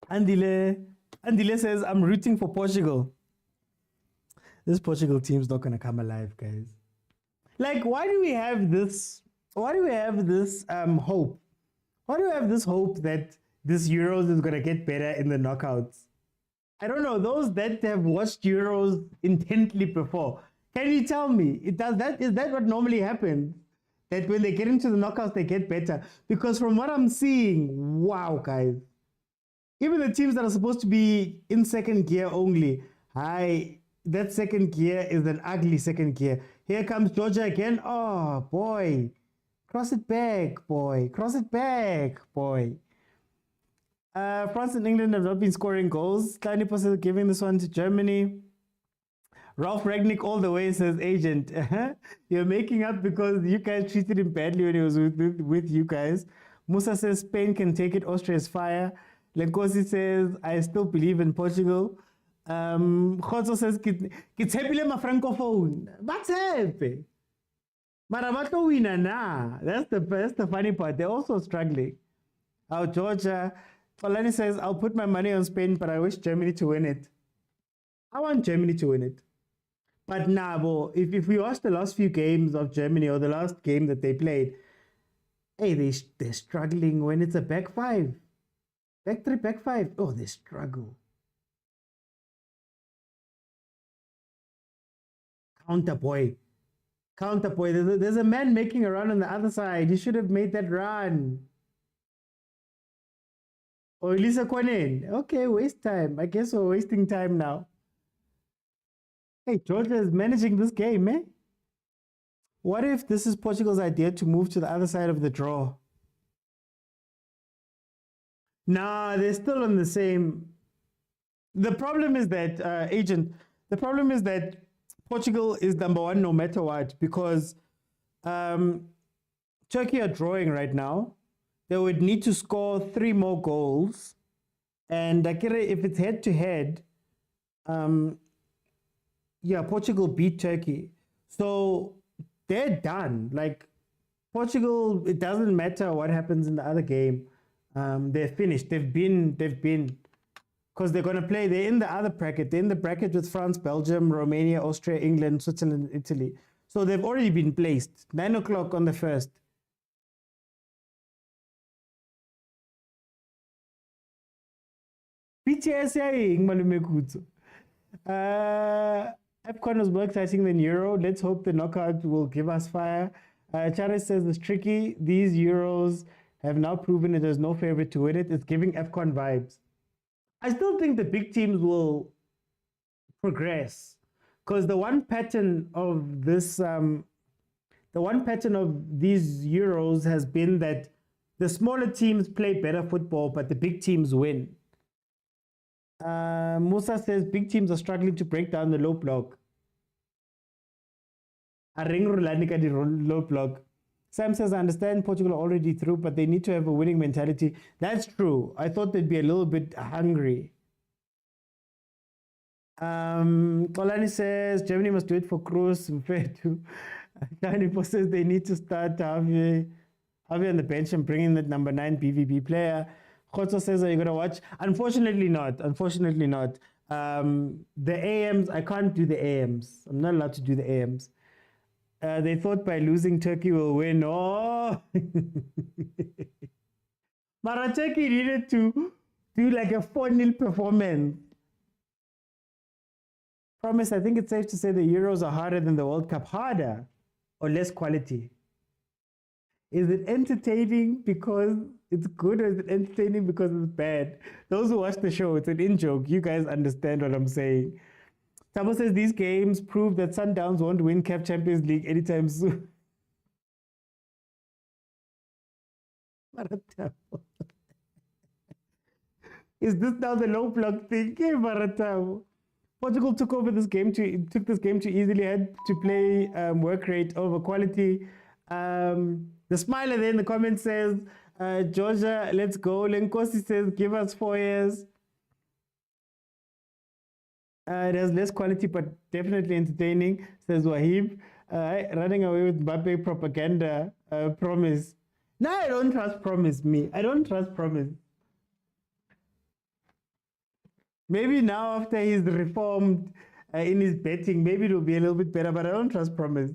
Andile says, I'm rooting for Portugal. This Portugal team's not going to come alive, guys. Like, why do we have this hope? Why do we have this hope that this Euros is going to get better in the knockouts? I don't know, those that have watched Euros intently before, can you tell me, is that what normally happens? That when they get into the knockouts, they get better? Because from what I'm seeing, wow, guys. Even the teams that are supposed to be in second gear only, that second gear is an ugly second gear. Here comes Georgia again. Oh, boy. Cross it back, boy. France and England have not been scoring goals. Tiny Posel giving this one to Germany. Ralph Ragnick all the way says, Agent, you're making up because you guys treated him badly when he was with you guys. Musa says Spain can take it. Austria is fire. Lenkosi says, I still believe in Portugal. Khoza says, Kitepile ma francophone. What's happening? Marabato winner na. That's the funny part. They're also struggling. Georgia. Olani says, I'll put my money on Spain, but I wish Germany to win it. I want Germany to win it. But nah, if we watch the last few games of Germany or the last game that they played, hey, they're struggling when it's a back five. Back three, back five. Oh, they struggle. Counter boy. There's a man making a run on the other side. He should have made that run. Or Elisa Kwanen. Okay, waste time. I guess we're wasting time now. Hey, Georgia is managing this game, eh? What if this is Portugal's idea to move to the other side of the draw? Nah, they're still on the same. The problem is that, Portugal is number one no matter what, because Turkey are drawing right now. They would need to score 3 more goals. And if it's head to head, Portugal beat Turkey. So they're done. Like Portugal, it doesn't matter what happens in the other game. They're finished. They've been because they're going to play. They're in the other bracket. They're in the bracket with France, Belgium, Romania, Austria, England, Switzerland, Italy. So they've already been placed. 9 o'clock on the 1st. AFCON was more exciting than Euro. Let's hope the knockout will give us fire. Charis says it's tricky. These Euros have now proven it is no favorite to win it. It's giving AFCON vibes. I still think the big teams will progress, because the one pattern of these Euros has been that the smaller teams play better football, but the big teams win. Musa says big teams are struggling to break down the low block. Low block. Sam says, I understand Portugal are already through, but they need to have a winning mentality. That's true. I thought they'd be a little bit hungry. Kolani says Germany must do it for Kroos. Fair to Kanipo says they need to start Javi on the bench and bring in that number 9 BVB player. Khoza says, are you going to watch? Unfortunately not. The AMs, I can't do the AMs. I'm not allowed to do the AMs. They thought by losing Turkey will win. Oh! But Turkey needed to do like a 4-0 performance. Promise, I think it's safe to say the Euros are harder than the World Cup. Harder or less quality? Is it entertaining because it's good, or is it entertaining because it's bad? Those who watch the show, it's an in-joke. You guys understand what I'm saying. Tabo says these games prove that Sundowns won't win CAF Champions League anytime soon. Is this now the low block thing? Hey, Maratabo. Portugal took this game too easily, had to play work rate over quality. The smiler there in the comments says, Georgia, let's go. Lenkosi says, give us 4 years. It has less quality, but definitely entertaining, says Wahib. Running away with Mbappe propaganda, promise. No, I don't trust promise, I don't trust promise. Maybe now after he's reformed in his betting, maybe it'll be a little bit better, but I don't trust promise.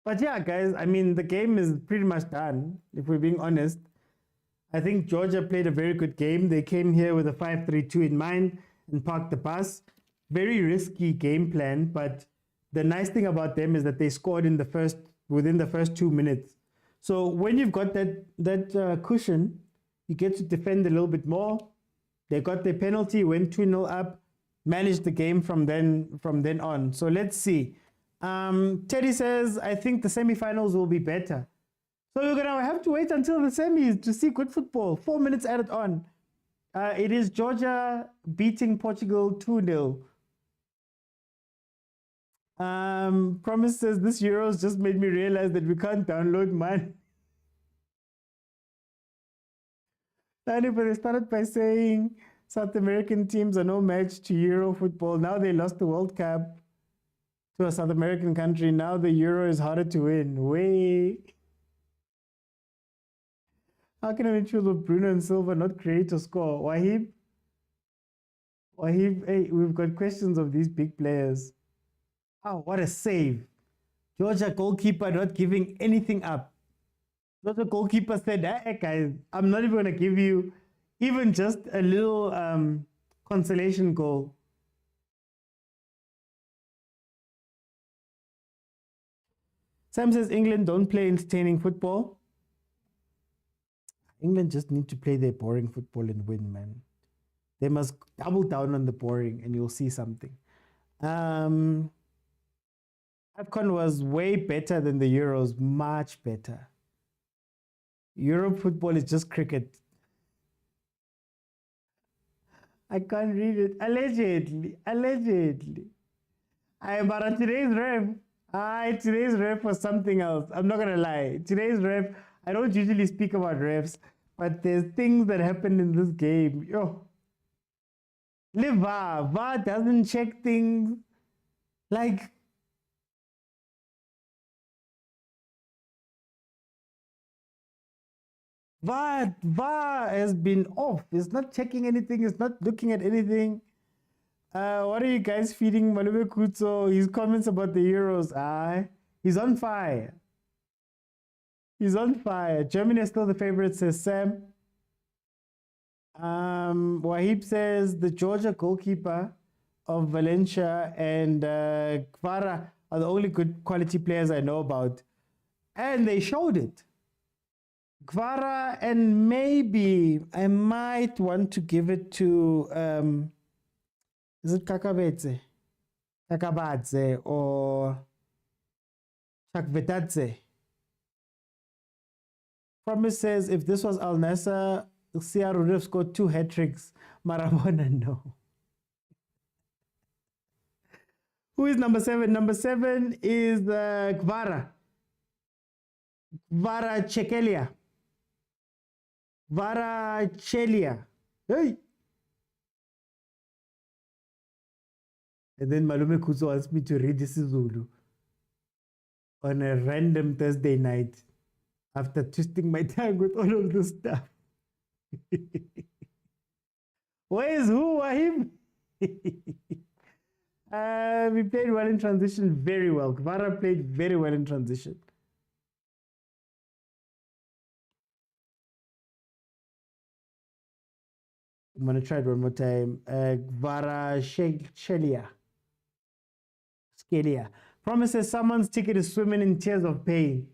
But yeah, guys, I mean, the game is pretty much done, if we're being honest. I think Georgia played a very good game. They came here with a 5-3-2 in mind and parked the bus. Very risky game plan, but the nice thing about them is that they scored within the first 2 minutes. So when you've got that cushion, you get to defend a little bit more. They got their penalty, went 2-0 up, managed the game from then on. So let's see. Teddy says, I think the semifinals will be better. So you're going to have to wait until the semis to see good football. 4 minutes added on. It is Georgia beating Portugal 2-0. Promise says this Euros just made me realize that we can't download mine. But they started by saying South American teams are no match to Euro football. Now they lost the World Cup to a South American country. Now the Euro is harder to win. Way. How can I choose with Bruno and Silva not create or score? Wahib, hey, we've got questions of these big players. Oh, what a save. Georgia goalkeeper not giving anything up. Georgia goalkeeper said, hey guys, I'm not even going to give you even just a little consolation goal. Sam says England don't play entertaining football. England just need to play their boring football and win, man. They must double down on the boring and you'll see something. AFCON was way better than the Euros, much better. Europe football is just cricket. I can't read it. Allegedly. But today's ref was something else. I'm not gonna lie. Today's ref, I don't usually speak about refs, but there's things that happened in this game. Yo, VAR doesn't check things like. VAR has been off. It's not checking anything. It's not looking at anything. What are you guys feeding Malume Kutso? His comments about the Euros. He's on fire. He's on fire. Germany is still the favorite, says Sam. Wahib says the Georgia goalkeeper of Valencia and Kvara are the only good quality players I know about. And they showed it. Kvara, and maybe I might want to give it to is it Kakabadze or Chakvetadze? Promise says if this was Al Nassr, CR would have scored 2 hat-tricks. Maramona, no. Who is number 7? Number 7 is Kvara. Kvara Chelia. Hey! And then Malume Kuzo asked me to read this Zulu on a random Thursday night after twisting my tongue with all of this stuff. Where is who? Wahim? We played well in transition, very well. Kvara played very well in transition. I'm going to try it one more time. Kvara Scalia. Promises someone's ticket is swimming in tears of pain.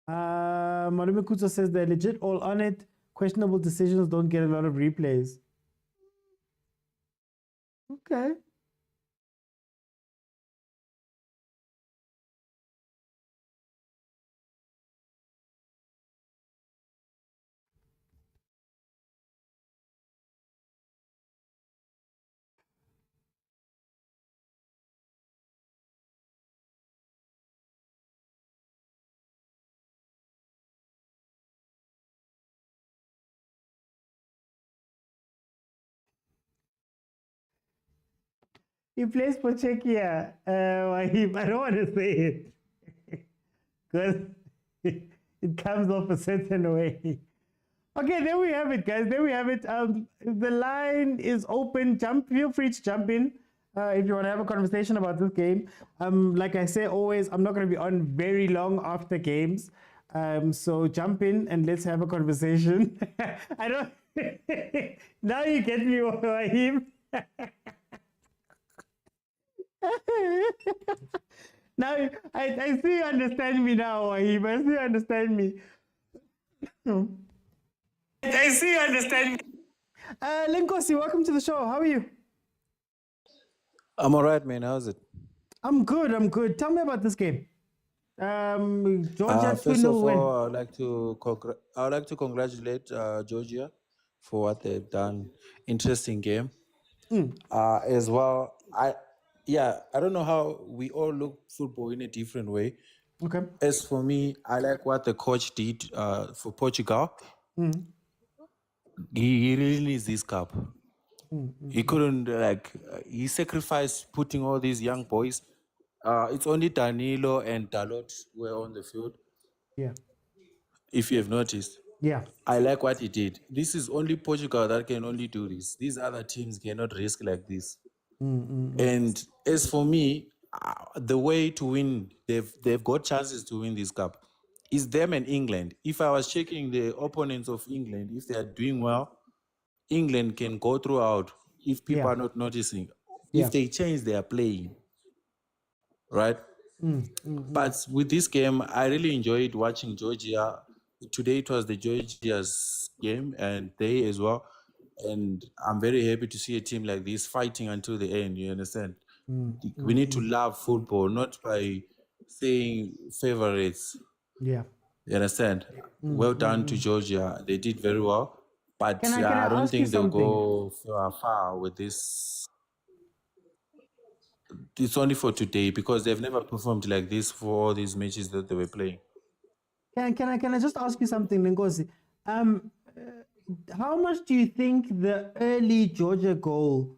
Malume Kutso says they're legit all on it. Questionable decisions don't get a lot of replays. Okay. He plays for Czechia. I don't want to say it because it comes off a certain way. Okay, there we have it, guys. There we have it. The line is open. Feel free to jump in if you want to have a conversation about this game. Like I say always, I'm not going to be on very long after games. So jump in and let's have a conversation. I don't. Now you get me, Wahim. Now I see you understand me now, Wahib. I see you understand me. I see you understand me. Lenkosi, welcome to the show. How are you? I'm alright, man. How's it? I'm good. Tell me about this game. Georgia First of win. all, I would like to congratulate Georgia for what they've done. Interesting game. As well, I don't know how we all look football in a different way. Okay. As for me, I like what the coach did for Portugal. He really needs this cup. He couldn't he sacrificed putting all these young boys. It's only Danilo and Dalot were on the field. Yeah. If you have noticed. Yeah. I like what he did. This is only Portugal that can only do this. These other teams cannot risk like this. And as for me, the way to win, they've got chances to win this cup, is them and England. If I was checking the opponents of England, if they are doing well, England can go throughout if people are not noticing. If they change, they are playing. Right? But with this game, I really enjoyed watching Georgia. Today it was the Georgia's game and they as well. And I'm very happy to see a team like this fighting until the end, you understand? We need to love football, not by saying favorites. Yeah. You understand? Well done to Georgia. They did very well. But I don't think they'll go far with this. It's only for today because they've never performed like this for all these matches that they were playing. Can I just ask you something, Ngozi? How much do you think the early Georgia goal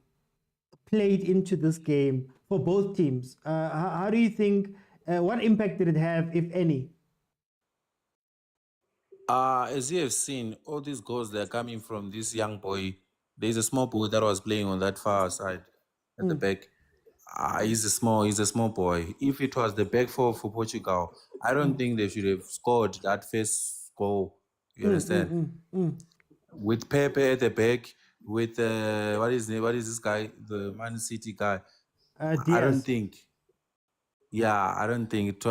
played into this game for both teams? How do you think, what impact did it have, if any? As you have seen, all these goals that are coming from this young boy. There's a small boy that was playing on that far side at the back. He's a small boy. If it was the back four for Portugal, I don't think they should have scored that first goal. You understand? With Pepe at the back, with what is this guy? The Man City guy. I don't think. Yeah, I don't think it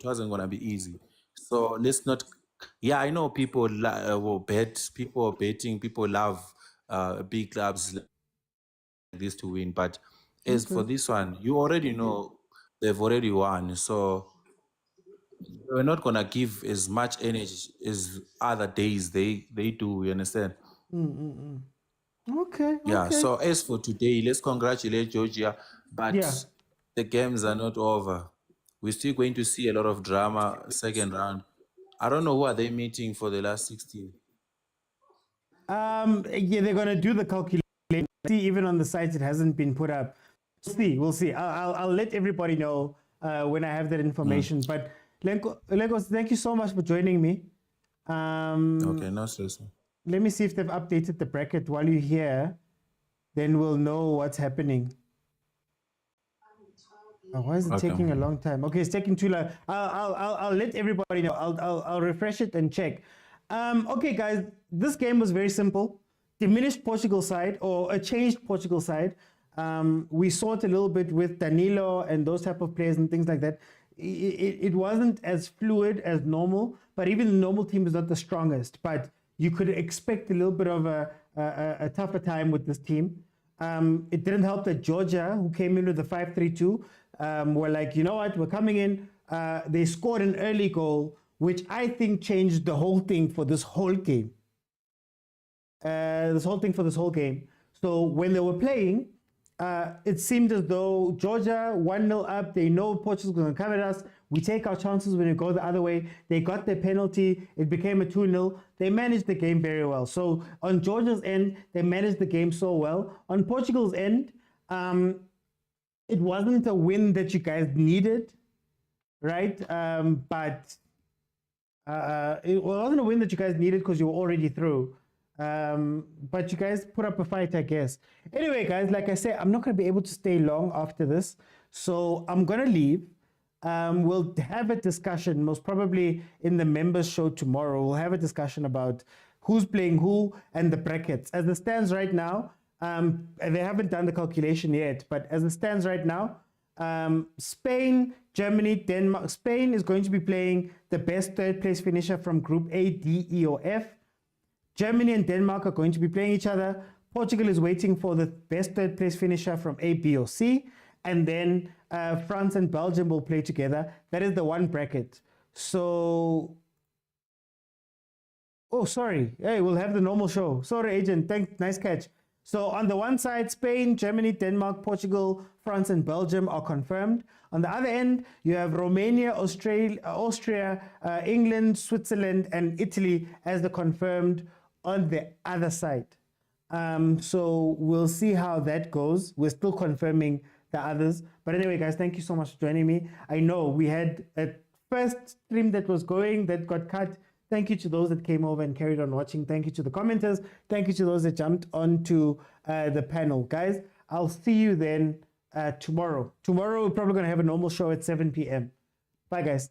wasn't gonna be easy. So let's not. Yeah, I know people will bet. People are betting. People love big clubs like this to win. But as for this one, you already know they've already won. So we're not gonna give as much energy as other days they do. You understand? Okay. Yeah. So as for today, let's congratulate Georgia. But the games are not over. We're still going to see a lot of drama second round. I don't know who are they meeting for the last 16. Yeah, they're gonna do the calculation. See, even on the site, it hasn't been put up. We'll see. I'll let everybody know when I have that information. But Legos, thank you so much for joining me. Okay, no stress. Let me see if they've updated the bracket while you're here. Then we'll know what's happening. Oh, why is it taking a long time? Okay, it's taking too long. I'll let everybody know. I'll refresh it and check. Okay, guys, this game was very simple. Diminished Portugal side or a changed Portugal side. We saw it a little bit with Danilo and those type of players and things like that. It wasn't as fluid as normal, but even the normal team is not the strongest. But you could expect a little bit of a tougher time with this team. It didn't help that Georgia, who came in with the 5-3-2, were like, you know what, we're coming in. They scored an early goal, which I think changed the whole thing for this whole game. So when they were playing, it seemed as though Georgia 1-0 up. They know Portugal's going to come at us. We take our chances when we go the other way. They got their penalty. It became a 2-0. They managed the game very well. So on Georgia's end, they managed the game so well. On Portugal's end, it wasn't a win that you guys needed, right? But it wasn't a win that you guys needed because you were already through. But you guys put up a fight, I guess. Anyway, guys, like I said, I'm not going to be able to stay long after this. So I'm going to leave. We'll have a discussion, most probably in the members show tomorrow. We'll have a discussion about who's playing who and the brackets. As it stands right now, they haven't done the calculation yet, but as it stands right now, Spain, Germany, Denmark. Spain is going to be playing the best third place finisher from Group A, D, E, or F. Germany and Denmark are going to be playing each other. Portugal is waiting for the best third place finisher from A, B, or C. And then France and Belgium will play together. That is the one bracket. So Oh, sorry. Hey, we'll have the normal show. Sorry, agent. Nice catch. So on the one side, Spain, Germany, Denmark, Portugal, France, and Belgium are confirmed. On the other end, you have Romania, Austria, England, Switzerland, and Italy as the confirmed on the other side. So we'll see how that goes. We're still confirming the others. But anyway, guys, thank you so much for joining me. I know we had a first stream that was going that got cut. Thank you to those that came over and carried on watching. Thank you to the commenters. Thank you to those that jumped onto the panel. Guys, I'll see you then tomorrow. Tomorrow, we're probably going to have a normal show at 7 p.m. Bye, guys.